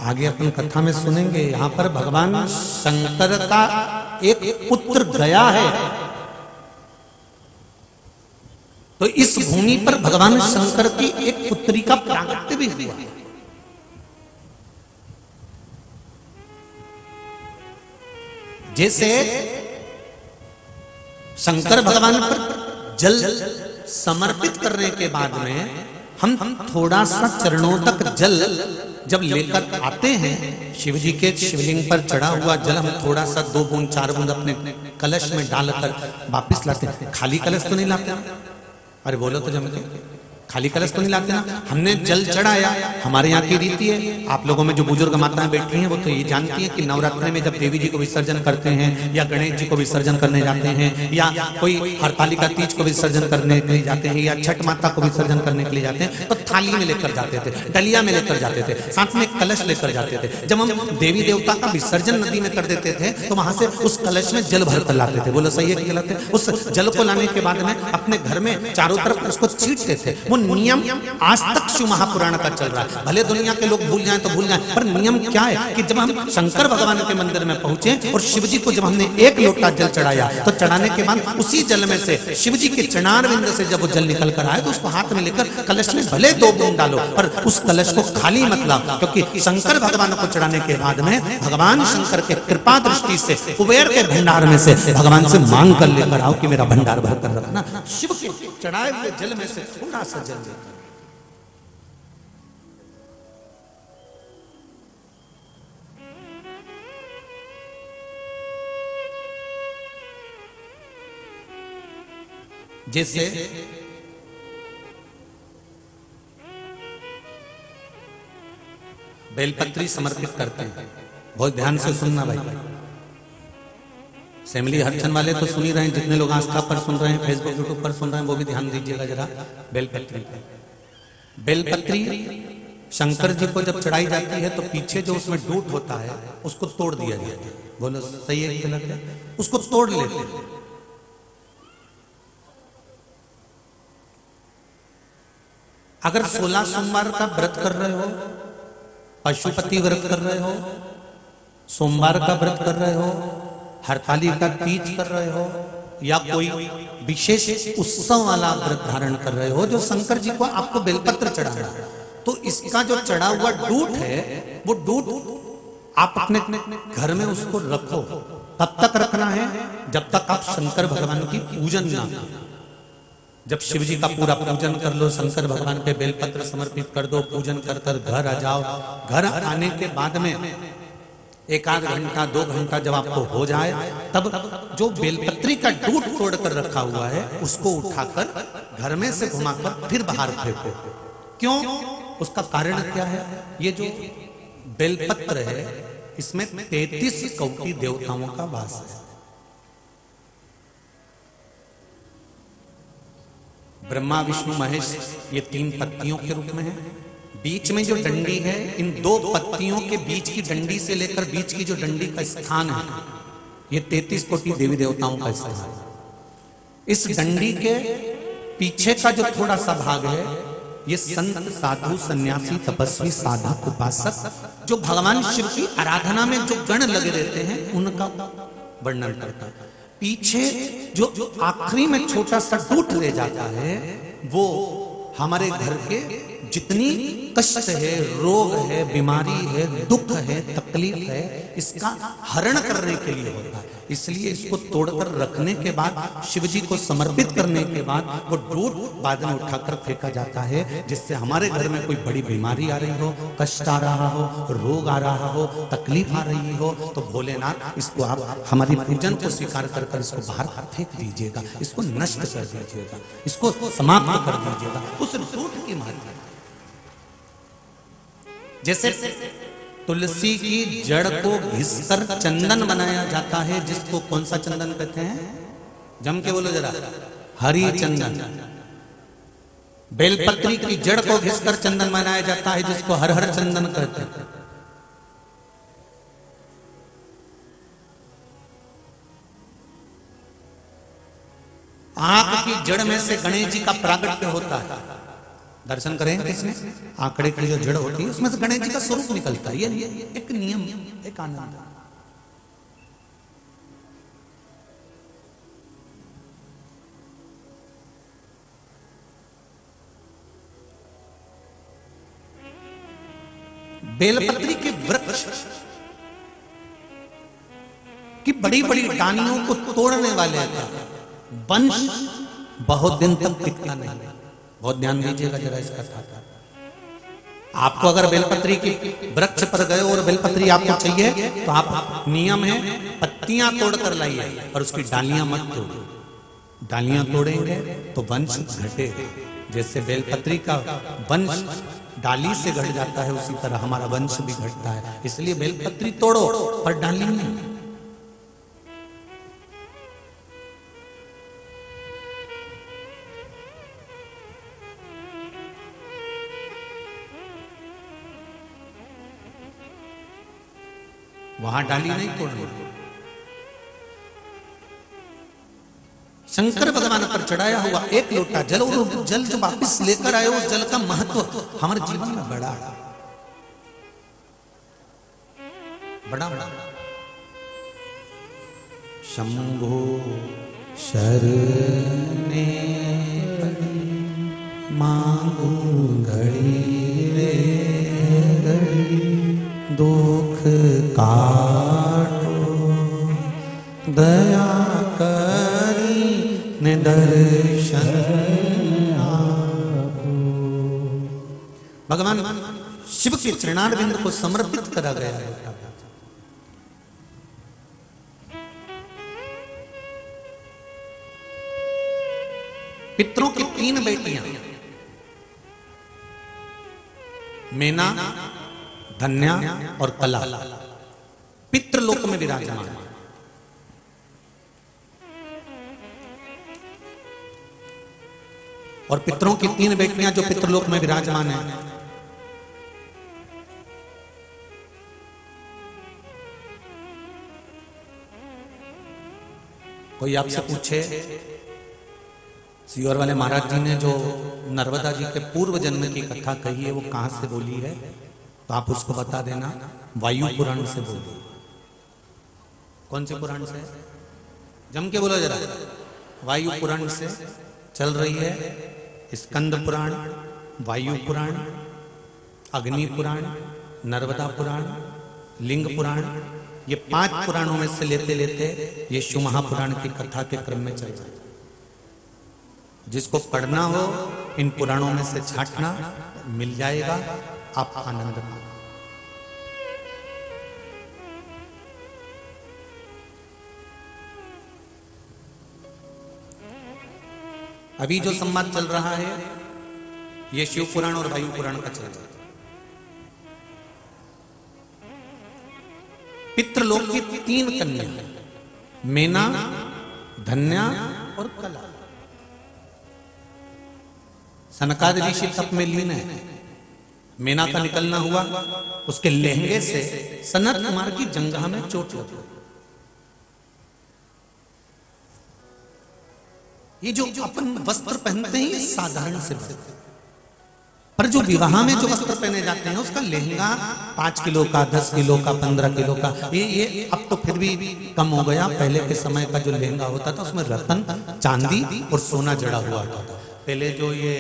आगे अपन कथा में सुनेंगे, यहां पर भगवान शंकर का एक पुत्र गया है। तो इस भूमि पर भगवान शंकर की एक पुत्री का प्रागट्य भी हुआ। जैसे शंकर भगवान पर जल समर्पित करने के बाद में हम थोड़ा सा चरणों तक जल जब लेकर आते हैं, शिव जी के शिवलिंग पर चढ़ा हुआ जल हम थोड़ा सा 2 बूंद 4 बूंद अपने कलश में डालकर वापिस लाते हैं। खाली कलश तो नहीं लाते। अरे बोलो तो जम के, खाली कलश तो नहीं लाते ना, हमने जल चढ़ाया। हमारे यहाँ की रीति है, आप लोगों में जो बुजुर्ग माताएं बैठी हैं वो तो ये जानती हैं कि नवरात्रि में जब देवी जी को विसर्जन करते हैं या गणेश जी को विसर्जन करने जाते हैं या कोई हरतालिका तीज को विसर्जन करने के लिए जाते हैं या छठ माता को विसर्जन करने के लिए जाते हैं, तो थाली में लेकर जाते थे, डलिया में लेकर जाते थे, साथ में कलश लेकर जाते थे। जब हम देवी देवता का विसर्जन नदी में कर देते थे तो वहां से उस कलश में जल भर कर लाते थे। बोलो सही है कि गलत है? उस जल को लाने के बाद में अपने घर में चारों तरफ उसको छींटते थे। वो नियम आज तक शिव महापुराण का चल रहा है। भले दुनिया के लोग भूल जाएं तो भूल जाएं, पर नियम क्या है कि जब हम शंकर भगवान के मंदिर में पहुंचे और शिव जी को जब हमने एक लोटा जल चढ़ाया तो चढ़ाने के बाद उसी जल में से शिव जी के चरणारविंद से जब वो जल निकल कर आए तो उसको हाथ में लेकर कलश में भले 2 बूंद डालो पर उस कलश को खाली मत लाओ, क्योंकि शंकर भगवान को चढ़ाने के बाद में भगवान शंकर के कृपा दृष्टि से कुबेर के भंडार में से भगवान से मांग कर लेकर आओ कि मेरा भंडार भर कर रखना। शिव के चढ़ाए हुए जल में से थोड़ा सा जल लेकर जैसे बेलपत्री समर्पित करते हैं। बहुत ध्यान से सुनना भाई, सेमली हरचन वाले तो सुन ही रहे हैं, जितने लोग आस्था पर सुन रहे हैं, फेसबुक यूट्यूब पर सुन रहे हैं, वो भी ध्यान दीजिएगा जरा। बेलपत्री शंकर जी को जब चढ़ाई जाती है तो पीछे जो उसमें डूट होता है उसको तोड़ दिया जाता है। बोलो सही है कि गलत है? उसको तोड़ लेते हैं। अगर 16 सोमवार का व्रत कर रहे हो, पशुपति व्रत कर रहे हो, सोमवार का व्रत कर रहे हो, हरतालिका तीज कर रहे हो या कोई विशेष उत्सव वाला व्रत धारण कर रहे हो जो शंकर जी को आपको बेलपत्र चढ़ाना है, तो इसका जो चढ़ा हुआ डूट है वो डूट आप अपने घर में उसको रखो। तब तक रखना है जब तक आप शंकर भगवान की पूजन ना करो। जब शिव जी का पूरा पूजन कर लो, शंकर भगवान पे बेलपत्र समर्पित कर दो, पूजन कर कर घर आ जाओ। घर आने के बाद में 1-8 घंटा 2 घंटा जब आपको हो जाए तब जो बेलपत्री का डूट तोड़ कर रखा हुआ है उसको उठाकर घर में से घुमाकर फिर बाहर फेंको। क्यों? उसका कारण क्या है? ये जो बेलपत्र है इसमें 33 कोटि देवताओं का वास है। ब्रह्मा विष्णु महेश ये 3 पत्तियों के रूप में है। बीच में जो डंडी है, इन 2 पत्तियों के बीच की डंडी से लेकर बीच की जो डंडी का स्थान है ये 33 कोटि देवी देवताओं का स्थान है। इस डंडी के पीछे का जो थोड़ा सा भाग है ये संत साधु सन्यासी तपस्वी साधक उपासक जो भगवान शिव की आराधना में जो गण लगे रहते हैं उनका वर्णन करता है। पीछे जो आखिरी में छोटा सा डूट रह जाता है वो हमारे घर के जितनी कष्ट है, रोग है, बीमारी है, दुख है, तकलीफ है, इसका हरण करने के लिए होता है। इसलिए इसको तोड़कर रखने के बाद शिव जी को समर्पित करने के बाद वो डूट बाद में उठाकर फेंका जाता है, जिससे हमारे घर में कोई बड़ी बीमारी आ रही हो, कष्ट आ रहा हो, रोग आ रहा हो, तकलीफ आ रही हो तो भोलेनाथ इसको आप हमारी पूजन को स्वीकार कर कर इसको बाहर फेंक दीजिएगा, इसको नष्ट कर दीजिएगा, इसको समाप्त कर दीजिएगा। उस डूट की महत्ता जैसे तुलसी की जड़ को घिसकर चंदन बनाया जाता है, जिसको कौन सा चंदन कहते हैं? जम के बोलो जरा, हरी चंदन। बेलपत्री की जड़ को घिसकर चंदन बनाया जाता है जिसको हर हर चंदन कहते हैं। आंख की जड़ में से गणेश जी का प्रागट्य होता है। दर्शन करें किसने? आंकड़े की जो जड़ होती है उसमें से गणेश जी का स्वरूप निकलता है। ये एक नियम, एक आनंद। बेलपत्री के वृक्ष की बड़ी बड़ी डालियों को तोड़ने वाले का वंश बहुत दिन तक टिकता नहीं। बहुत ध्यान दीजिएगा जरा इस कथा का। आपको अगर बेलपत्री की वृक्ष पर गए और बेलपत्री आपको चाहिए तो आप नियम है पत्तियां तोड़कर लाइए और उसकी डालियां मत तोड़ो। डालियां तोड़ेंगे तो वंश घटेगा, जैसे बेलपत्री का वंश डाली से घट जाता है, उसी तरह हमारा वंश भी घटता है। इसलिए बेलपत्री तोड़ो पर डाली नहीं। वहां डाली नहीं तोड़नी। शंकर भगवान पर चढ़ाया हुआ एक लोटा जल, और जल जो वापिस लेकर आए, उस जल का महत्व हमारे जीवन में बड़ा बड़ा बड़ा। शंभो शरणे मांगू घड़ी रे घड़ी, दुख काटो दया करी ने दर्शन आपो। भगवान शिव के चरणारविंद को समर्पित करा गया है। पितरों की 3 बेटियां, मेना, धन्या और कला, पितृलोक में विराजमान। और पितरों की 3 बेटियां जो पितृलोक में विराजमान है, कोई आपसे पूछे सीहोर वाले महाराज जी ने जो नर्मदा जी के पूर्व जन्म की कथा कही है, वो कहां से बोली है, तो आप उसको बता देना। वायु पुराण से बोली। कौन से पुराण से? जम के बोलो जरा। वायु पुराण से चल रही है स्कंद पुराण, वायु पुराण, अग्नि पुराण, नर्मदा पुराण, लिंग पुराण। ये 5 पुराणों में से लेते लेते ये शिव महापुराण की कथा के क्रम में चल रहा है। जिसको पढ़ना हो इन पुराणों में से छांटना, मिल जाएगा, आप आनंद पाओ। अभी जो संवाद चल रहा है ये शिव पुराण और वायु पुराण का चल रहा है। पितृलोक की 3 कन्या, मेना, धन्या और कला। सनकादि ऋषि तप में लीन है। मेना का निकलना हुआ, उसके लहंगे से सनत कुमार की जंघा में चोट लगी। ये जो अपन वस्त्र पहनते हैं ये साधारण से वस्त्र, पर जो विवाह में जो वस्त्र पहने जाते हैं उसका लहंगा 5 किलो का, 10 किलो का, 15 किलो का। ये अब तो फिर भी कम हो गया। पहले के समय का जो लहंगा होता था उसमें रतन, चांदी और सोना जड़ा हुआ होता था। पहले जो ये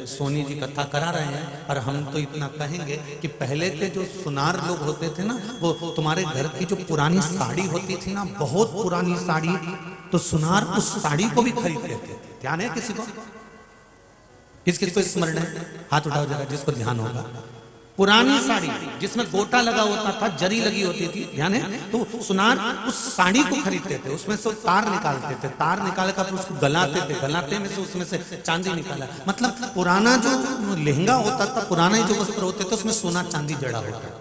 सोनी जी कथा करा रहे हैं, और हम तो इतना कहेंगे कि पहले के जो सुनार लोग होते थे ना, वो तुम्हारे घर की जो पुरानी साड़ी होती थी ना, बहुत पुरानी साड़ी, तो सुनार उस साड़ी को भी खरीदते थे। ध्यान है किसी को? किस किस को स्मरण है? हाथ उठाओ जरा जिसको ध्यान होगा। पुरानी साड़ी जिसमें गोटा लगा होता था, जरी लगी होती थी, ध्यान है? तो सुनार उस साड़ी को खरीदते थे, उसमें से तार निकालते थे, तार निकाल कर उसको गलाते थे, गलाते में से उसमें से चांदी निकाला। मतलब पुराना जो लहंगा होता था, पुराने जो वस्त्र होते थे, उसमें सोना चांदी जड़ा होता था।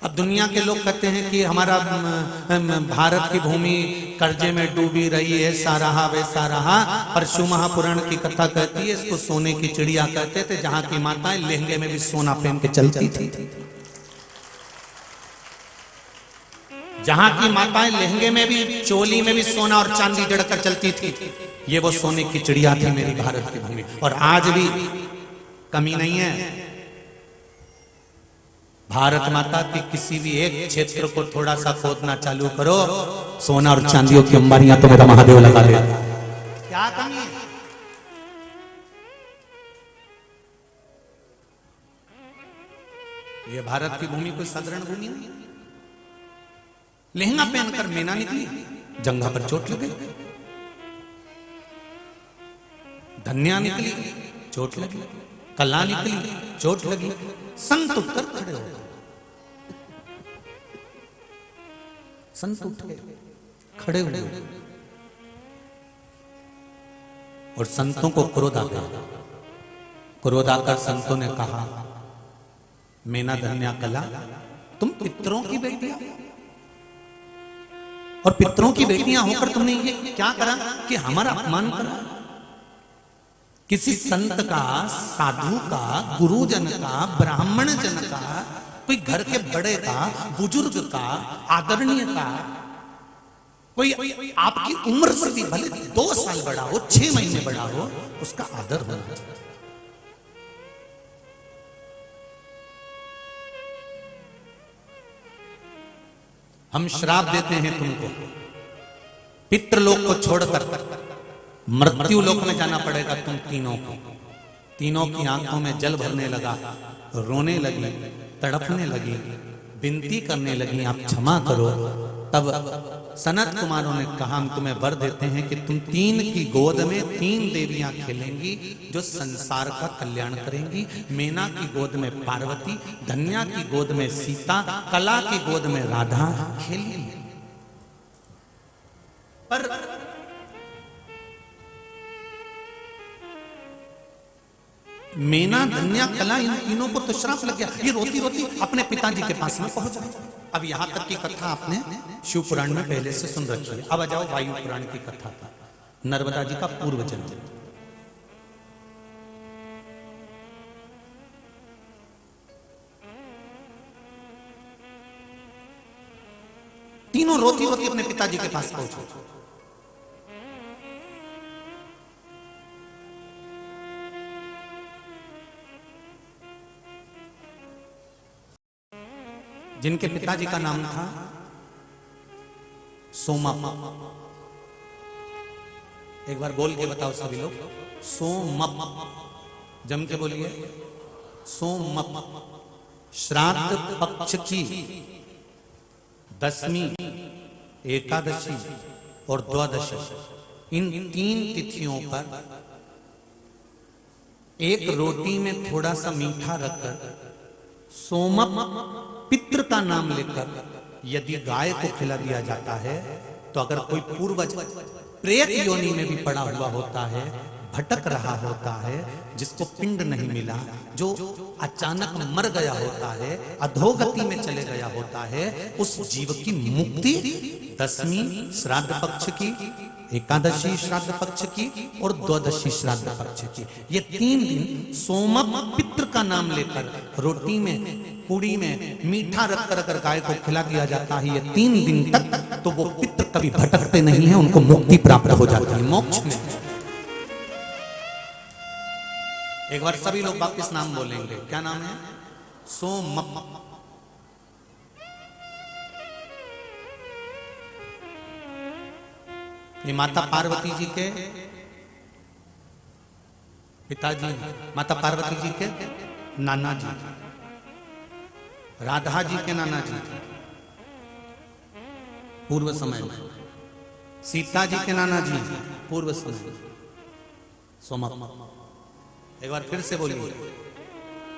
अब दुनिया के लोग कहते हैं कि हमारा भारत की भूमि कर्जे में डूबी रही है, ऐसा रहा वैसा रहा, पर शिव महापुराण की कथा कहती है इसको सोने की चिड़िया कहते थे, जहां की माताएं लहंगे में भी सोना पहन के चलती थी। जहां की माताएं लहंगे में भी, चोली में भी सोना और चांदी जड़कर चलती थी, ये वो सोने की चिड़िया थी मेरी भारत की भूमि। और आज भी कमी नहीं है। भारत माता की किसी भी एक क्षेत्र को थोड़ा सा खोदना चालू करो, सोना और चांदियों की अंबारियां तो मेरा महादेव लगा दे। क्या कमी है? ये भारत की भूमि कोई साधारण भूमि नहीं। लहंगा पहनकर मेना निकली, जंघा पर चोट लगी। धन्या निकली, चोट लगी। कला निकली, चोट लगी। संत उठकर खड़े हो गए। संत उठ गए, खड़े हुए। और संतों को क्रोध आ गया। क्रोध आकर संतों ने कहा, मेना धन्या कला, तुम पितरों की बेटियां और पितरों की बेटियां होकर तुमने ये क्या करा कि हमारा अपमान करा। किसी संत का, साधु का, गुरुजन का, ब्राह्मण जन का, कोई घर के बड़े का, बुजुर्ग का, आदरणीय का, कोई आपकी उम्र से भी भले 2 साल बड़ा हो, 6 महीने बड़ा हो, उसका आदर होना चाहिए। हम श्राप देते हैं तुमको, पितृलोक को छोड़कर मृत्यु लोक में जाना पड़ेगा तुम तीनों को। तीनों की आंखों में जल भरने लगा, रोने लगी, तड़पने लगी, विनती करने लगी, आप क्षमा करो। तब सनत कुमारों ने कहा, हम तुम्हें वर देते हैं कि तुम 3 की गोद में 3 देवियां खेलेंगी जो संसार का कल्याण करेंगी। मेना की गोद में पार्वती, धन्या की गोद में सीता, कला की गोद में राधा खेलेंगी। पर मेना, धन्या, कला, इन तीनों को तो श्राप लग गया। ये रोती रोती अपने पिताजी के पास में पहुंच गई। अब यहां तक की कथा आपने शिव पुराण में पहले से सुन रखी है। अब आ जाओ वायु पुराण की कथा पर, नर्मदा जी का पूर्व जन्म। तीनों रोती रोती अपने पिताजी के पास पहुंचे। जिनके पिताजी का नाम था सोमप। एक बार बोल के बताओ सभी लोग, सोमप। जम के बोलिए, सोमप। श्राद्ध पक्ष की 10वीं, एकादशी और द्वादशी, इन 3 तिथियों पर एक रोटी में थोड़ा सा मीठा रखकर सोमप पितृ का नाम लेकर यदि गाय को खिला दिया जाता है, तो अगर कोई पूर्वज प्रेत योनि में भी पड़ा हुआ होता है, भटक रहा होता है, जिसको पिंड नहीं मिला, जो अचानक मर गया होता है, अधोगति में चले गया होता है, उस जीव की मुक्ति 10वीं श्राद्ध पक्ष की, एकादशी श्राद्ध पक्ष की और द्वादशी श्राद्ध पक्ष की, ये 3 दिन सोमप पितृ का नाम लेकर रोटी में, पूड़ी में मीठा रखकर अगर गाय को खिला दिया जाता है, ये 3 दिन तक, तो वो पितृ कभी भटकते नहीं है, उनको मुक्ति प्राप्त हो जाती है, मोक्ष में। एक बार सभी लोग वापस नाम बोलेंगे, क्या नाम है? सोमप। ये माता पार्वती जी के पिताजी, माता पार्वती जी के नाना जी, राधा जी के नाना जी पूर्व समय में, सीता जी के नाना जी पूर्व समय में, सोमप। एक बार फिर से बोलिए,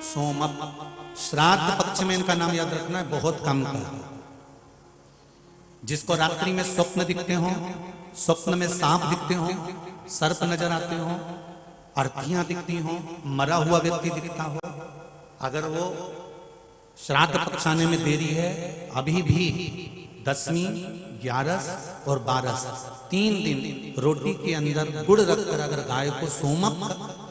सोमप। श्राद्ध पक्ष में इनका नाम याद रखना है, बहुत कम का। जिसको रात्रि में स्वप्न दिखते हो, स्वप्न में सांप दिखते हो, सर्प नजर आते हो, अर्थियां दिखती हो, मरा हुआ व्यक्ति दिखता हो, अगर वो श्राद्ध पक्ष आने में देरी है, अभी भी 10वीं, 11 और 12 3 दिन रोटी के अंदर गुड़ रखकर अगर गाय को सोमप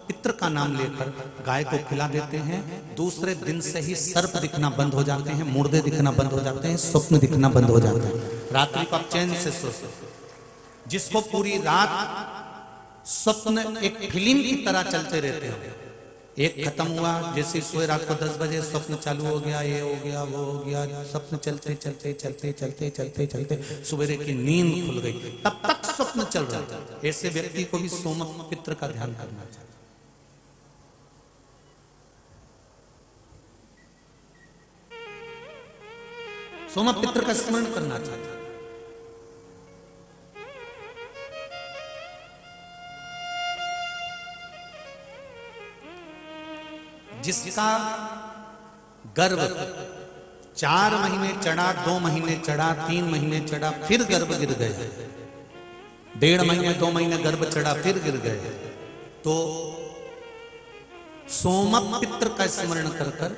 पितृ का नाम लेकर गाय को खिला देते हैं, दूसरे दिन से ही सर्प दिखना बंद हो जाते हैं, मुर्दे दिखना बंद हो जाते हैं, स्वप्न दिखना बंद हो जाते हैं। रात्रि को आप चैन से सो सकते। जिसको पूरी रात स्वप्न एक फिल्म की तरह चलते रहते हैं, एक खत्म हुआ, जैसे सोए रात को 10 बजे स्वप्न चालू हो गया, ये हो गया, वो हो गया, स्वप्न चलते चलते चलते चलते चलते चलते सवेरे की नींद खुल गई, तब तक स्वप्न चल रहा था। ऐसे व्यक्ति को भी सोमप पितृ का ध्यान करना चाहिए। सोमप पितृ का स्मरण करना चाहिए। जिसका गर्भ 4 महीने चढ़ा, 2 महीने चढ़ा, 3 महीने चढ़ा, फिर गर्भ गिर गया, 1.5 महीने 2 महीने गर्भ चढ़ा, फिर गिर गया, तो सोमक पित्र का स्मरण कर कर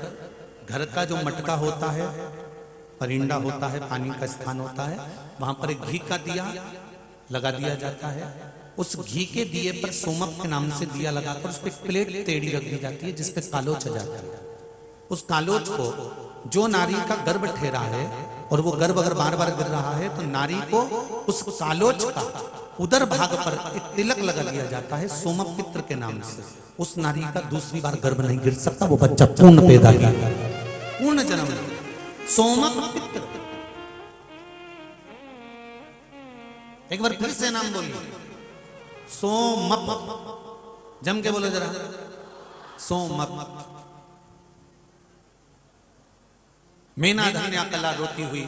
घर का जो मटका होता है, परिंदा होता है, पानी का स्थान होता है, वहां पर एक घी का दिया लगा दिया जाता है। उस घी के दिए पर सोमक के नाम से दिया लगाकर उस पर एक प्लेट टेढ़ी रख दी जाती है जिसपे कालोच आ जाता है। उस कालोच को जो नारी का गर्भ ठहरा है और वो गर्भ अगर बार बार गिर रहा है तो नारी को उस कालोच का उदर भाग पर एक तिलक लगा दिया जाता है सोमक पित्र के नाम से। उस नारी का दूसरी बार गर्भ नहीं गिर सकता, वो बच्चा पूर्ण पैदा किया, पूर्ण जन्म। सोमक पित्र, एक बार फिर से नाम बोलिए, सोमप, जम के बोलो जरा, सोमप। मीना धन्या कला रोती हुई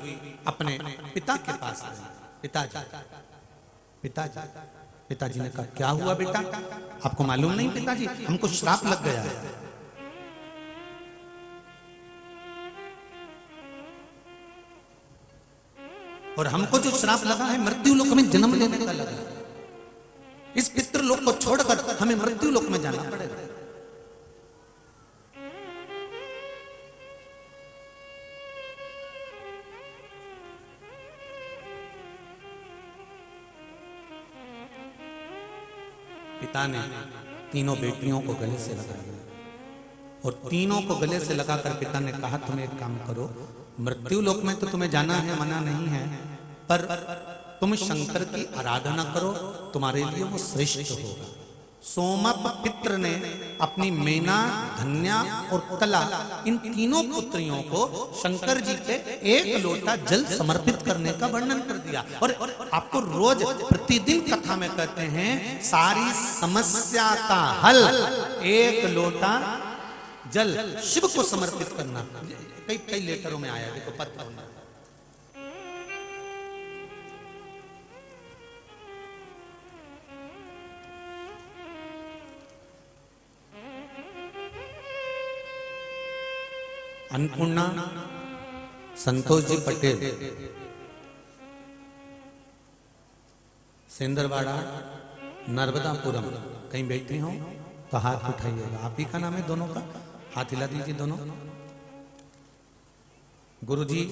अपने पिता के पास आई। पिताजी ने कहा क्या हुआ बेटा, आपको मालूम नहीं पिताजी, हमको श्राप लग गया है। और हमको जो श्राप लगा है मृत्यु लोक में जन्म लेने का लगा, इस पितृ लोक को छोड़कर हमें मृत्यु लोक में जाना पड़ेगा। पिता ने तीनों बेटियों को गले से लगा लिया और तीनों को गले से लगाकर पिता ने कहा तुम एक काम करो, मृत्यु लोक में तो तुम्हें जाना है, मना नहीं है, पर तुम शंकर की आराधना करो, तुम्हारे लिए वो श्रेष्ठ होगा। सोमप पित्र ने अपनी मेना, धन्या और कला, इन तीनों पुत्रियों को शंकर जी पे एक लोटा जल समर्पित करने का वर्णन कर दिया। और आपको रोज प्रतिदिन कथा में कहते हैं सारी समस्या का हल एक लोटा जल शिव को समर्पित करना। कई कई लेटरों में आया, देखो पत्र में। अन्नपूर्णा संतोष जी पटेल, सेंदरवाड़ा, नर्मदापुरम, कहीं बैठे हो तो हाथ उठाइएगा। आप ही का नाम है दोनों का, हाथ हिला दीजिए दोनों। गुरुजी,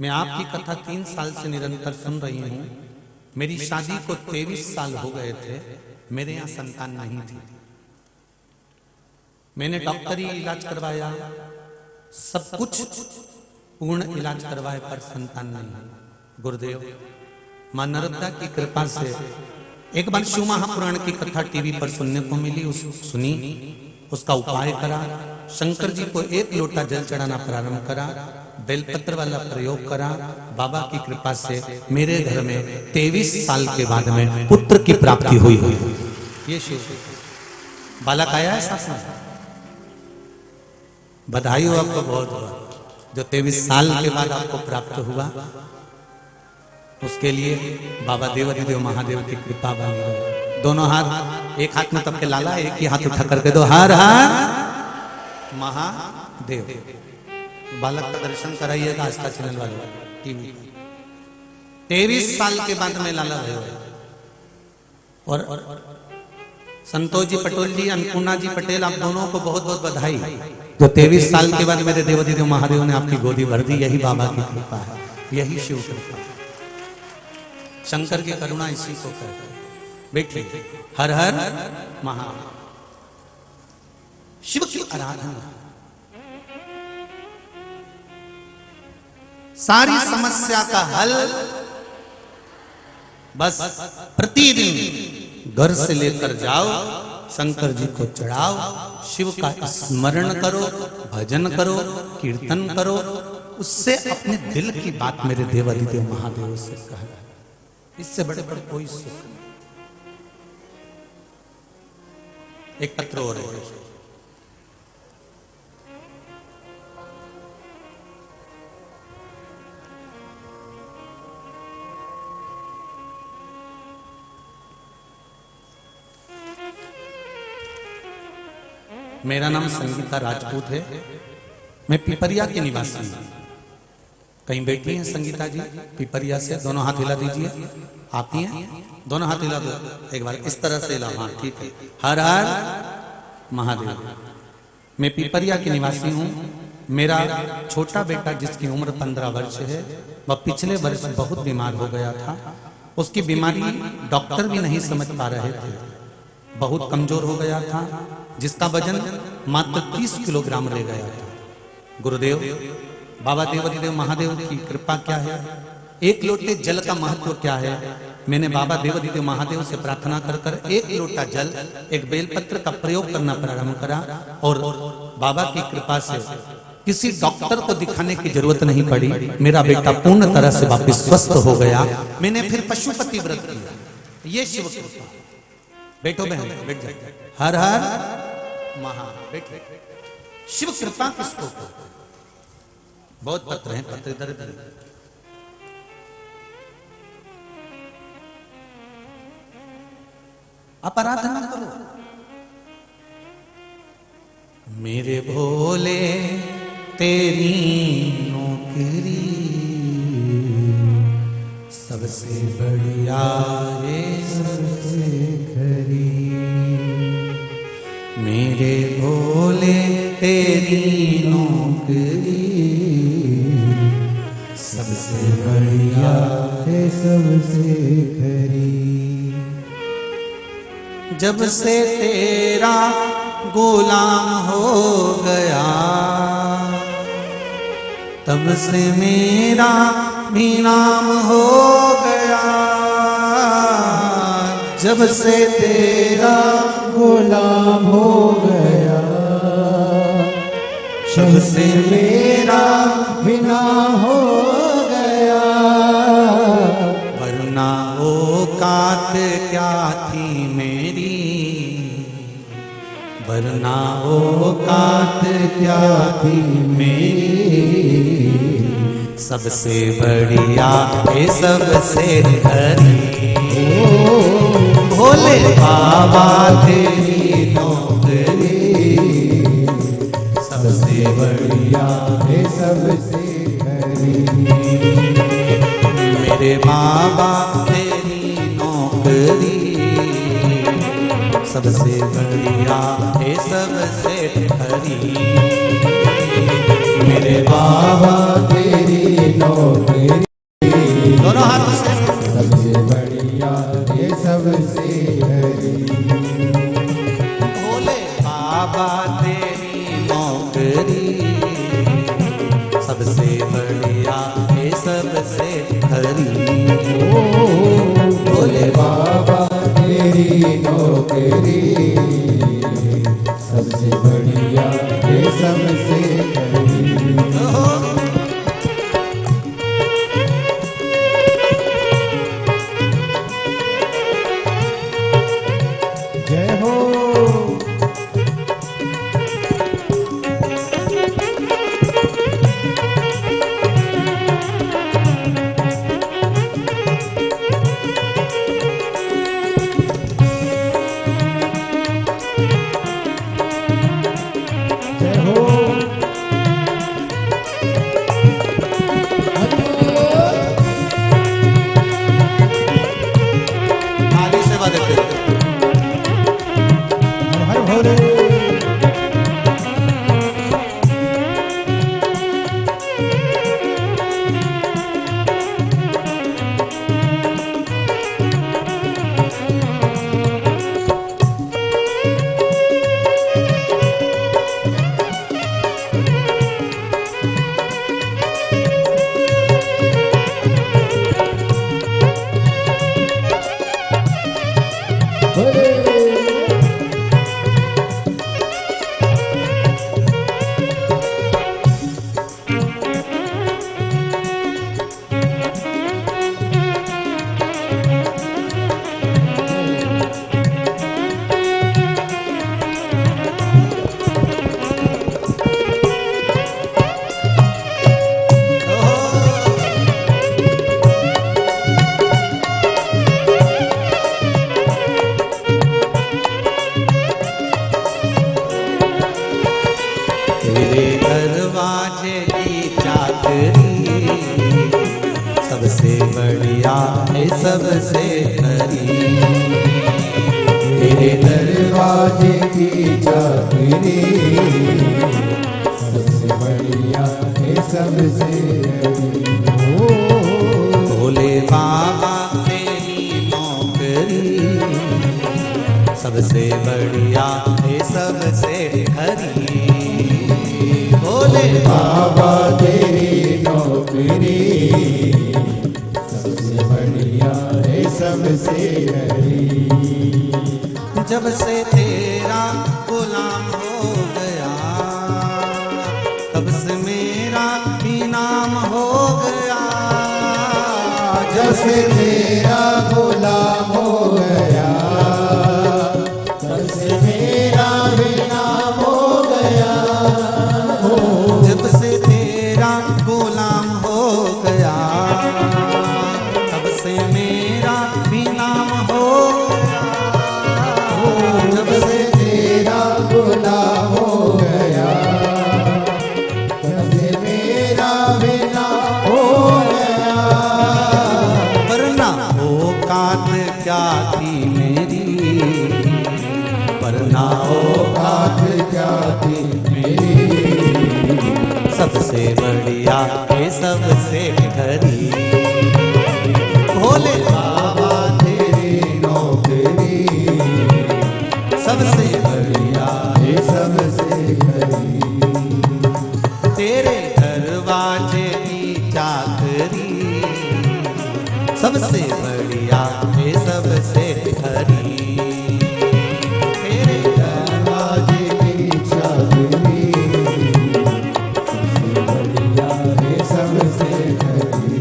मैं आपकी कथा 3 साल से निरंतर सुन रही हूं। मेरी शादी को 23 साल हो गए थे, मेरे यहां संतान नहीं थी। मैंने डॉक्टरी इलाज करवाया, सब कुछ पूर्ण इलाज करवाए पर संतान नहीं। गुरुदेव, मां नर्मदा की कृपा से एक बार शिव महापुराण की कथा टीवी पर सुनने को मिली, सुनी, उसका उपाय करा, शंकर जी को एक लोटा जल चढ़ाना प्रारंभ करा, बेलपत्र वाला प्रयोग करा। बाबा की कृपा से मेरे घर में 23 साल के बाद में पुत्र की प्राप्ति हुई। ये शिव बालक आया है साथ में, बधाई हो आपको बहुत बहुत। जो 23 साल के बाद आपको प्राप्त हुआ उसके लिए बाबा देवाधिदेव महादेव की कृपा बनी रहे। दोनों हाथ, एक हाथ में तब के लाला, एक ही हाथ उठा करके दो, हर हर महादेव। बालक का दर्शन कराइएगा आस्था चैनल वालों टीवी। 23 साल के बाद में लाला भयो। और संतोष जी पटेल जी, अन्नपूर्णा जी पटेल, आप दोनों को बहुत बहुत बधाई। जो 23 साल के बाद मेरे देवाधिदेव महादेव ने आपकी गोदी भर दी, यही बाबा की कृपा है, यही शिव कृपा। शंकर की करुणा इसी को कहते हैं। बैठिए, हर हर महा। शिव की आराधना सारी समस्या का हल। बस प्रतिदिन घर से लेकर जाओ, शंकर जी को चढ़ाओ, शिव का स्मरण करो, भजन करो, कीर्तन करो, उससे अपने दिल की बात मेरे देवाधिदेव महादेव से कह। इससे बड़े बड़े कोई सुख नहीं। एक पत्र और है, मेरा नाम संगीता राजपूत है, मैं पिपरिया की निवासी हूं। कहीं बैठी हैं संगीता जी पिपरिया से, दोनों हाथ हिला दीजिए। आती हैं? दोनों हाथ हिला दो एक बार, इस तरह से हिला, हाँ ठीक है। हर हर महादेव। मैं पिपरिया की निवासी हूँ। मेरा छोटा बेटा जिसकी उम्र 15 वर्ष है, वह पिछले वर्ष बहुत बीमार हो गया था। उसकी बीमारी डॉक्टर भी नहीं समझ पा रहे थे, बहुत कमजोर हो गया था, जिसका वजन मात्र 30 किलोग्राम रह गया था। गुरुदेव बाबा देवाधिदेव महादेव की कृपा क्या है, एक लोटे जल का महत्व क्या है, मैंने बाबा देवाधिदेव महादेव से प्रार्थना कर कर एक लोटा जल, एक बेलपत्र का प्रयोग करना प्रारंभ करा और बाबा की कृपा से किसी डॉक्टर को दिखाने की जरूरत नहीं पड़ी। मेरा बेटा पूर्ण तरह से वापस स्वस्थ हो गया। मैंने फिर पशुपति व्रत किया। ये शिव कृपा। बैठो बहन, बैठ जाए। हर हर महा, बैठो। शिव कृपा किसको को? बहुत पत्र हैं, पत्र इधर इधर। आप आराधना करो। मेरे भोले तेरी नौकरी सबसे बढ़िया है, सबसे खरी। मेरे भोले तेरी नौकरी सबसे बढ़िया है, सबसे खरी। जब से तेरा गुलाम हो गया, तब से मेरा भी नाम हो गया। जब से तेरा गुलाम हो गया, तब से मेरा भी नाम हो गया। वरना औकात क्या थी मेरी, वरना औकात क्या थी मेरी। सबसे बढ़िया है, सबसे खरी। भोले बाबा तेरी नौकरी सबसे बढ़िया है, सबसे खरी। मेरे बाबा तेरी नौकरी सबसे बढ़िया है, सबसे खरी। मेरे बाबा तेरी नौकरी दोनों हाथ से सबसे बढ़िया है, सबसे खरी। भोले बाबा तेरी नौकरी सबसे बढ़िया है, सबसे खरी। भोले बाबा तेरी नौकरी सबसे बढ़िया है, सबसे खरी। जय हो। सबसे बढ़िया है, सबसे खरी। तेरे दरवाजे की चाकरी सबसे बढ़िया है सबसे भोले बाबा तेरी नौकरी सबसे बढ़िया है सबसे खरी। भोले बाबा तेरी नौकरी सबसे बढ़िया है सबसे खरी। जब से तेरा गुलाम हो गया तब से मेरा भी नाम हो गया। जब से तेरा गुलाम हो गया तब से मेरा भी नाम हो गया। जब से तेरा गुलाम हो गया तब से मेरा भी नाम हो गया। जब से तेरा गुलाम हो गया तब से मेरा भी नाम हो गया। वरना औकात क्या थी मेरी, वरना औकात क्या थी मेरी, सबसे बढ़िया है सबसे खरी। भोले बाबा तेरी नौकरी सबसे बढ़िया है सबसे खरी। तेरे दरवाजे की चाकरी सबसे बढ़िया है सबसे खरी। तेरे दरवाजे की चाकरी सबसे बढ़िया है सबसे खरी।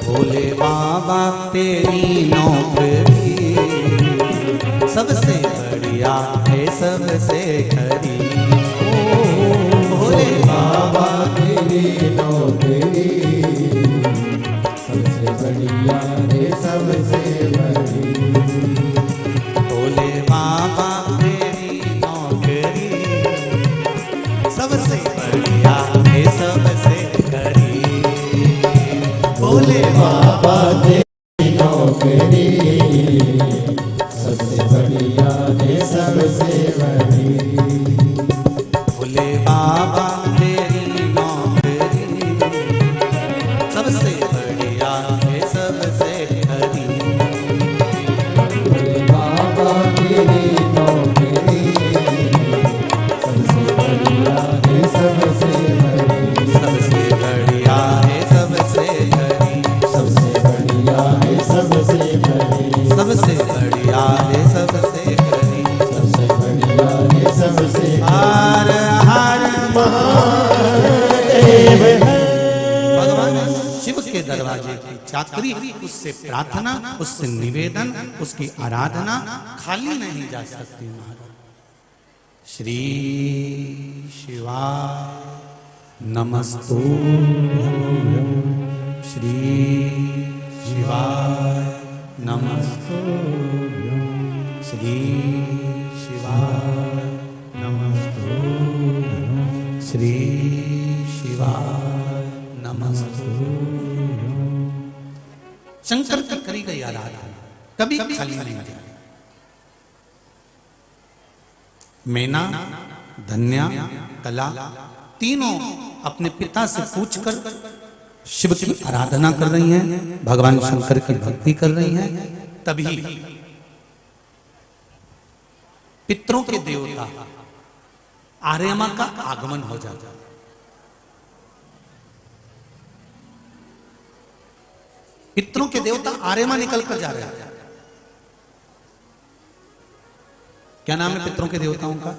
भोले बाबा तेरी नौकरी सबसे बढ़िया है सबसे खरी। भोले बाबा तेरी नौकरी सबसे बढ़िया है सबसे बड़ी। भोले बाबा तेरी नौकरी सबसे बढ़िया है सबसे खरी। भोले बाबा तेरी नौकरी सबसे बढ़िया है सबसे बड़ी। भोले बाबा तेरी नौकरी सबसे बढ़िया है सबसे खरी। बाबा तेरी नौकरी सबसे बढ़िया है सबसे बड़ी। सबसे बढ़िया है सबसे खरी। सबसे बढ़िया है सबसे बड़ी। सबसे बढ़िया है सबसे खरी। सबसे बढ़िया है सबसे हर हर महादेव। भगवान शिव के दरवाजे की चाकरी, उससे प्रार्थना, उससे निवेदन, उसकी आराधना खाली नहीं जा सकती महाराज। श्री शिवाय नमस्तुभ्यं। श्री शिवाय नमस्तुभ्यं। श्री शिवाय नमस्तुभ्यं। श्री शिवाय नमस्तुभ्यं। शंकर की करी गई आराधना कभी खाली नहीं जाए। मैना, धन्या, कला तीनों अपने पिता से पूछकर शिव की आराधना कर रही हैं, भगवान शंकर की भक्ति कर रही हैं। तभी पितरों के देवता आर्यमा का आगमन हो जाता है। पितरों के देवता आर्यमा निकल कर जा रहे हैं। क्या नाम है पितरों के देवताओं का?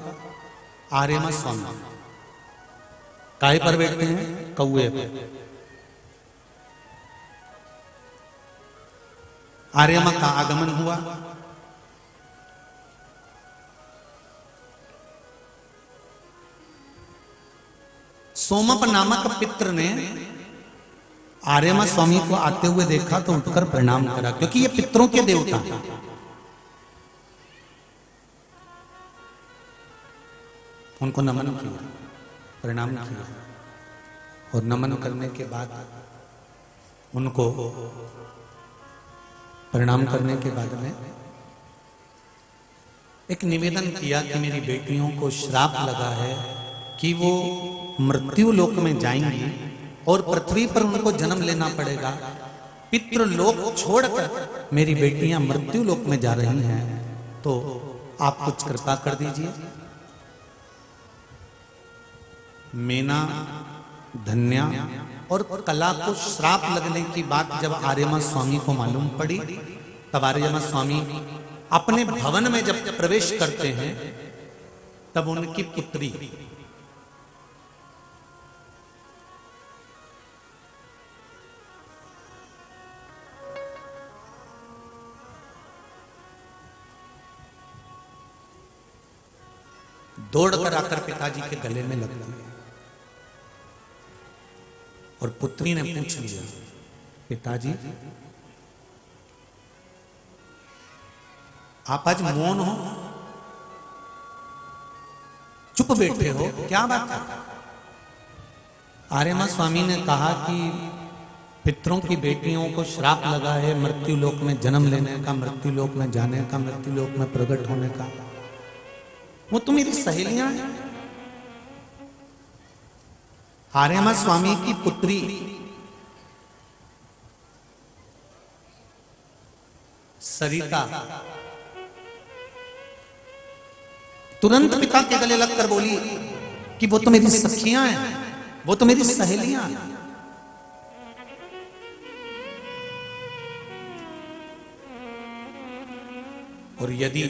आर्यमा स्वामी। काय पर बैठते हैं? कौए पर। आर्यमा का आगमन हुआ। सोमप नामक पित्र ने आर्यमा स्वामी को आते हुए देखा तो उठकर प्रणाम करा, क्योंकि ये पितरों के देवता हैं। उनको नमन किया, प्रणाम किया, और नमन करने के बाद उनको प्रणाम करने के बाद में एक निवेदन किया कि मेरी बेटियों को श्राप लगा है कि वो मृत्यु लोक में जाएंगी और पृथ्वी पर उनको जन्म लेना पड़ेगा। पितृलोक छोड़कर मेरी बेटियां मृत्यु लोक में जा रही हैं, तो आप कुछ कृपा कर दीजिए। मैना, धन्या और कला को श्राप लगने की बात जब आर्यमा स्वामी को मालूम पड़ी, तब आर्यमा स्वामी अपने भवन में जब प्रवेश करते हैं, तब उनकी पुत्री दौड़कर आकर पिताजी के गले में लग गई और पुत्री ने पूछ लिया, पिताजी आप आज मौन हो, चुप बैठे हो, क्या बात है? आर्यमा स्वामी ने कहा कि पितरों की बेटियों को श्राप लगा है मृत्यु लोक में जन्म लेने का, मृत्यु लोक में जाने का, मृत्यु लोक में प्रकट होने का। वो तो मेरी सहेलियां हैं। आर्यमा स्वामी की पुत्री सरिता तुरंत पिता के गले लगकर बोली कि वो तो मेरी सखियां हैं, वो तो मेरी सहेलियां हैं। और यदि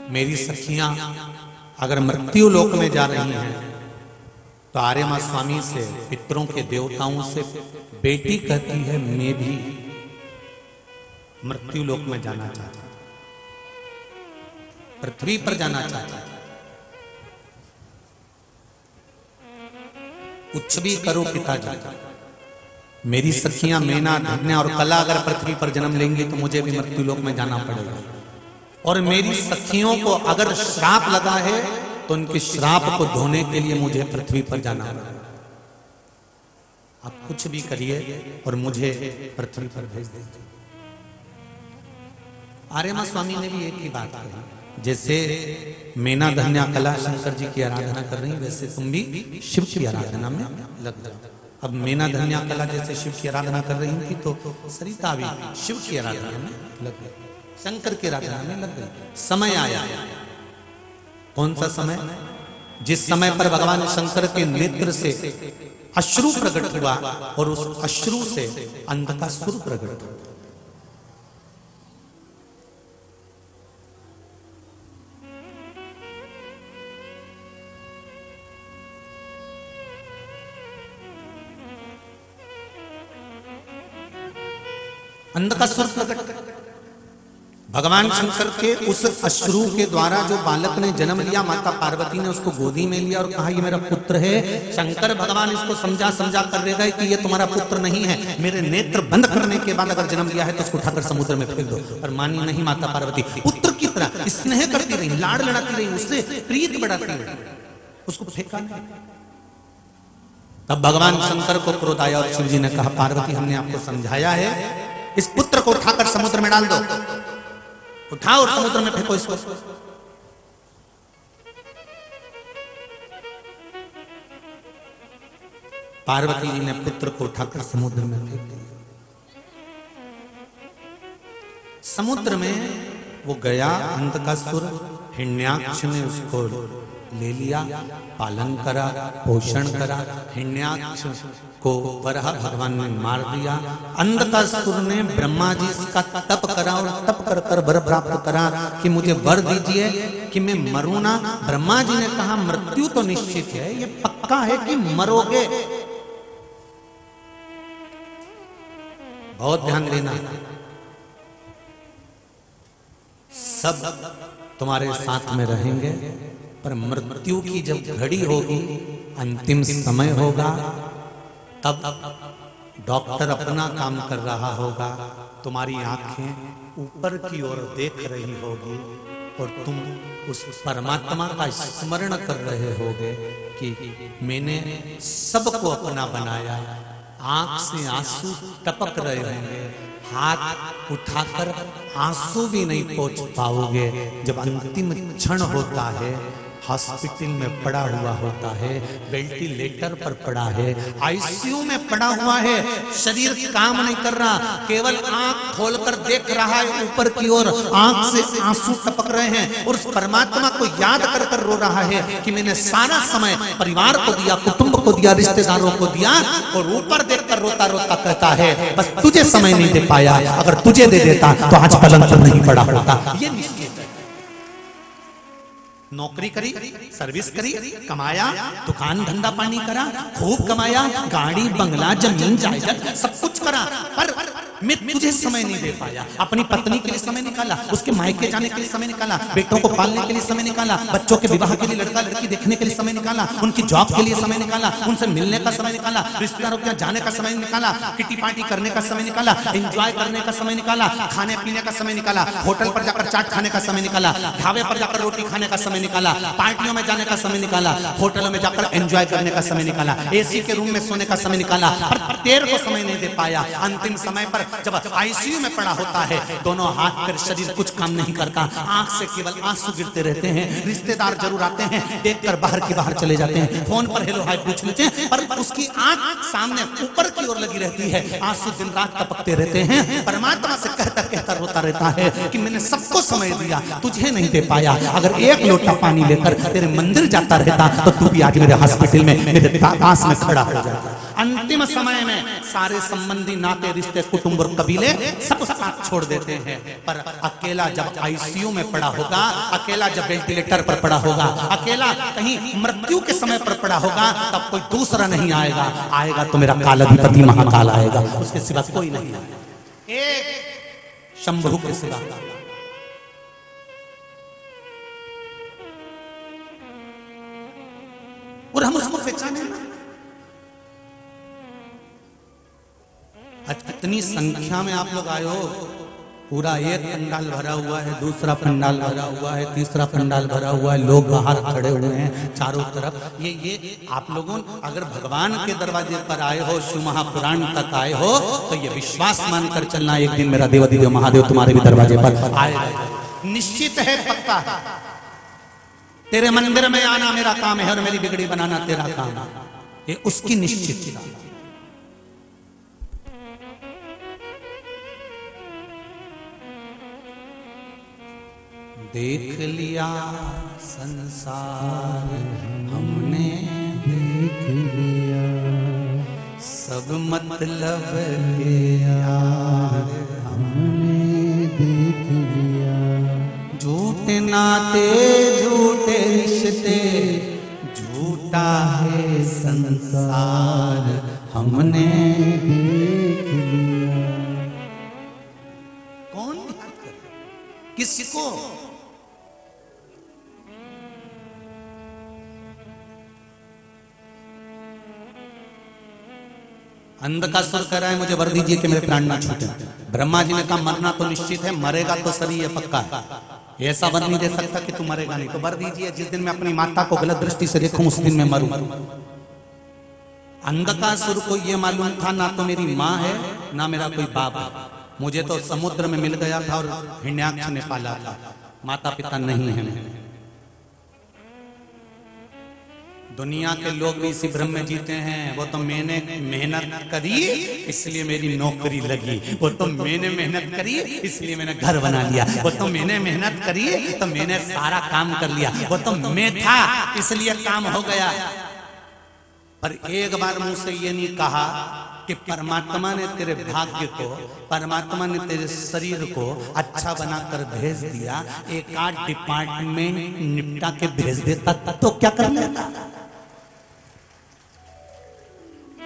मेरी सखियां अगर मृत्यु लोक में जा रही हैं, तो आर्यमा स्वामी से, पितरों के देवताओं से बेटी कहती है मैं भी मृत्यु लोक में जाना चाहता हूं, पृथ्वी पर जाना चाहता हूं। कुछ भी करो पिताजी, मेरी सखियां मैना, धन्या और कला अगर पृथ्वी पर जन्म लेंगी तो मुझे भी मृत्यु लोक में जाना पड़ेगा। और मेरी सखियों को अगर श्राप लगा है तो उनके श्राप को धोने के लिए मुझे पृथ्वी पर जाना पड़ेगा। आप कुछ भी करिए और मुझे पृथ्वी पर भेज दीजिए। आर्यमा स्वामी ने भी एक ही बात कही, जैसे मैना, धन्या, कला शंकर जी की आराधना कर रही, वैसे तुम भी शिव की आराधना में लग जाओ। अब मैना, धन्या, कला जैसे शिव की आराधना कर रही थी, तो सरिता भी शिव की आराधना में लग गई, शंकर की आराधना में लग गई। समय आया, कौन सा समय? जिस समय पर भगवान शंकर के नेत्र से अश्रु प्रकट हुआ और उस अश्रु से अंधकासुर प्रकट हुआ। अंधकासुर प्रकट, भगवान शंकर के उस अश्रु के द्वारा जो बालक ने जन्म लिया, माता पार्वती ने उसको गोदी में लिया और कहा ये मेरा पुत्र है। शंकर भगवान इसको समझा समझा कर रह गए कि ये तुम्हारा पुत्र नहीं है, मेरे नेत्र बंद करने के बाद अगर जन्म लिया है तो उसको उठाकर समुद्र में फेंक दो। पर मानी नहीं माता पार्वती, पुत्र की तरह स्नेह करती रही, लाड़ लड़ाती रही, उससे प्रीत बढ़ाती रही, उसको फेंका नहीं। तब भगवान शंकर को क्रोध आया और शिव जी ने कहा पार्वती हमने आपको समझाया है, इस पुत्र को उठाकर समुद्र में डाल दो, उठाओ और समुद्र में फेंको इसको। पार्वती जी ने पुत्र को उठाकर समुद्र में फेंक दिया। समुद्र में वो गया, अंधकासुर हिरण्याक्ष ने उसको ले लिया, पालन करा, पोषण करा। हिरण्याक्ष को वराह भगवान ने मार दिया। अंधकासुर ने ब्रह्मा जी का तप करा और तप कर कर वर प्राप्त करा कि मुझे वर दीजिए कि मैं मरूं ना। ब्रह्मा जी ने कहा मृत्यु तो निश्चित है, ये पक्का है कि मरोगे। बहुत ध्यान देना, सब तुम्हारे साथ में रहेंगे, पर मृत्यु की जब घड़ी होगी, अंतिम समय होगा, तब डॉक्टर अपना काम कर रहा होगा, तुम्हारी आंखें ऊपर की ओर देख रही होगी और तुम उस परमात्मा का स्मरण कर रहे होगे कि मैंने सबको अपना बनाया। आंख से आंसू टपक रहे होंगे, हाथ उठाकर आंसू भी नहीं पोंछ पाओगे। जब अंतिम क्षण होता है, हॉस्पिटल में पड़ा हुआ होता है, वेंटिलेटर पर पड़ा है, आईसीयू में पड़ा हुआ है, शरीर काम नहीं कर रहा, केवल आंख खोलकर देख रहा है ऊपर की ओर, आंख से आंसू टपक रहे हैं और उस परमात्मा को याद कर कर रो रहा है कि मैंने सारा समय परिवार को दिया, कुटुंब को दिया, रिश्तेदारों को दिया, और ऊपर देखकर रोता रोता कहता है बस तुझे समय नहीं दे पाया, अगर तुझे दे देता तो आज पलंग पर नहीं पड़ा होता। ये निश्चित है। नौकरी करी, सर्विस करी, कमाया, दुकान धंधा पानी करा, खूब कमाया, गाड़ी बंगला जमीन जायदाद सब कुछ करा, पर मैं तुझे समय नहीं दे पाया। अपनी पत्नी के लिए समय निकाला, उसके मायके जाने के लिए समय निकाला, बेटों को पालने के लिए समय निकाला, बच्चों के विवाह के लिए लड़का लड़की देखने के लिए समय निकाला, उनकी जॉब के लिए समय निकाला, उनसे मिलने का समय निकाला, रिश्तेदारों के यहाँ जाने का समय निकाला, किटी पार्टी करने का समय निकाला, एंजॉय करने का समय निकाला, खाने पीने का समय निकाला, होटल पर जाकर चाट खाने का समय निकाला, ढाबे पर जाकर रोटी खाने का समय निकाला, पार्टियों में जाने का समय निकाला, होटलों में जाकर एंजॉय करने का समय निकाला, एसी के रूम में सोने का समय निकाला, पर तेरे को समय नहीं दे पाया। अंतिम समय पर जब आईसीयू में पड़ा होता है, दोनों हाथ पर शरीर कुछ काम नहीं करता, आंख से केवल आंसू गिरते रहते हैं, रिश्तेदार जरूर आते हैं, देखकर बाहर की बाहर चले जाते हैं, फोन पर हेलो हाय पूछ लेते हैं, पर उसकी आंख सामने ऊपर की ओर लगी रहती है, आंसू दिन रात टपकते रहते हैं। परमात्मा से कहता कहता रोता रहता है कि मैंने सबको समय दिया, तुझे नहीं दे पाया। अगर एक लोटा पानी लेकर तेरे मंदिर जाता रहता तो तू भी आज मेरे हॉस्पिटल में मेरे पास में खड़ा हो जाता। अंतिम समय में सारे संबंधी, नाते, रिश्ते, कुटुंब और कबीले सब साथ छोड़ देते हैं, पर अकेला जब आईसीयू में पड़ा होगा, अकेला जब वेंटिलेटर पर पड़ा होगा, अकेला कहीं मृत्यु के समय पर पड़ा होगा, तब कोई दूसरा नहीं आएगा, आएगा तो मेरा कालाधिपति महाकाल आएगा, उसके सिवा कोई नहीं आएगा, एक शंभु के सिवा। और हम उसको पहचाने ना। आज कितनी संख्या में आप लोग आए हो, पूरा एक पंडाल भरा हुआ है, दूसरा पंडाल भरा हुआ है, तीसरा पंडाल भरा हुआ है, लोग बाहर खड़े हुए हैं चारों तरफ। ये आप लोगों अगर भगवान के दरवाजे पर आए हो, शिव महापुराण तक आए हो, तो ये विश्वास मानकर चलना एक दिन मेरा देवाधिदेव महादेव तुम्हारे भी दरवाजे पर आएगा। निश्चित है, पक्का है। तेरे मंदिर में आना मेरा काम है और मेरी बिगड़ी बनाना तेरा काम है, ये उसकी निश्चित। देख लिया संसार हमने, देख लिया सब मतलब के यार हमने, देख लिया झूठे नाते झूठे रिश्ते, झूठा है संसार हमने देख लिया। कौन सिको। अंधकासुर कह रहा है मुझे वर दीजिए कि मेरे प्राण ना छूटे। ब्रह्मा जी ने कहा मरना तो निश्चित है, मरेगा तो सही है, पक्का है, ऐसा वर नहीं दे सकता कि तू मरेगा नहीं। तो वर दीजिए जिस दिन मैं अपनी माता को गलत दृष्टि से देखूं उस दिन मैं मरूं। अंधकासुर को यह मालूम था ना तो मेरी माँ है ना मेरा कोई बाप है, मुझे तो समुद्र में मिल गया था और हिरण्याक्ष ने पाला था, माता पिता नहीं है। दुनिया के लोग भी इसी भ्रम में जीते हैं, वो तो मैंने मेहनत करी इसलिए मेरी नौकरी लगी, वो तो मैंने मेहनत करी इसलिए मैंने घर बना लिया, वो तो मैंने मेहनत करी तो मैंने सारा काम कर लिया, वो तो मैं था इसलिए काम हो गया। पर एक बार मुंह से ये नहीं कहा कि परमात्मा ने तेरे भाग्य को, परमात्मा ने तेरे शरीर को अच्छा बनाकर भेज दिया, एक आध डिपार्टमेंट निपटा के भेज देता तो क्या कर लेता।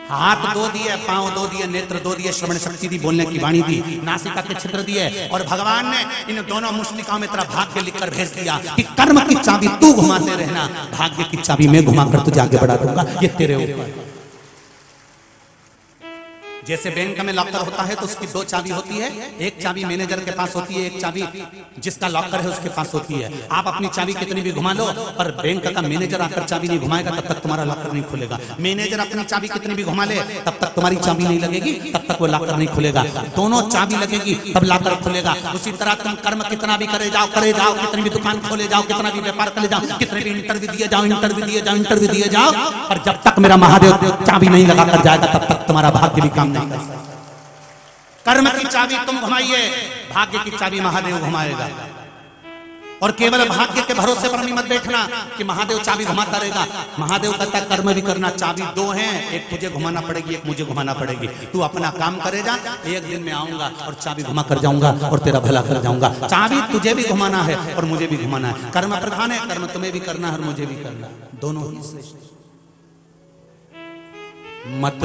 हाथ दो दिए, पांव दो दिए, नेत्र दो दिए, श्रवण शक्ति दी, बोलने की वाणी दी, नासिका के छिद्र दिए, और भगवान ने इन दोनों मुष्टिकाओं में तेरा भाग्य लिखकर भेज दिया कि कर्म की चाबी तू घुमाते रहना, भाग्य की चाबी मैं घुमाकर तुझे आगे बढ़ा दूंगा, ये तेरे ऊपर। जैसे बैंक में लॉकर होता है तो उसकी दो चाबी होती है, एक चाबी मैनेजर के पास होती है, एक चाबी जिसका लॉकर है उसके पास होती है। आप अपनी चाबी कितनी भी घुमा लो पर बैंक का मैनेजर आकर चाबी नहीं घुमाएगा तब तक तुम्हारा लॉकर नहीं खुलेगा। मैनेजर अपनी चाबी कितनी भी घुमा ले तब तक तुम्हारी चाबी नहीं लगेगी, तब तक वो लॉकर नहीं खुलेगा। दोनों चाबी लगेगी तब लॉकर खुलेगा। उसी तरह तुम कर्म कितना भी करे जाओ, कितनी भी दुकान खोले जाओ, कितना भी व्यापार करे जाओ, कितने भी इंटरव्यू दिए जाओ, इंटरव्यू दिए जाओ, पर जब तक मेरा महादेव चाबी नहीं लगाकर जाएगा तब तक तुम्हारा भाग्य भी काम नहीं कर सकता। कर्म की चाबी तुम घुमाइए, भाग्य की चाबी महादेव घुमाएगा। और केवल भाग्य के भरोसे पर नहीं मत बैठना कि महादेव चाबी घुमाता रहेगा। महादेव कहता कर्म भी करना, चाबी दो हैं, एक तुझे घुमाना पड़ेगी, एक मुझे घुमाना पड़ेगी। तू अपना काम करे जा, एक दिन मैं आऊंगा और चाबी घुमा कर जाऊंगा और तेरा भला कर जाऊंगा। चाबी तुझे भी घुमाना है और मुझे भी घुमाना है। कर्म प्रधान है, कर्म तुम्हें भी करना है और मुझे भी करना है, दोनों ही श्रेष्ठ। मत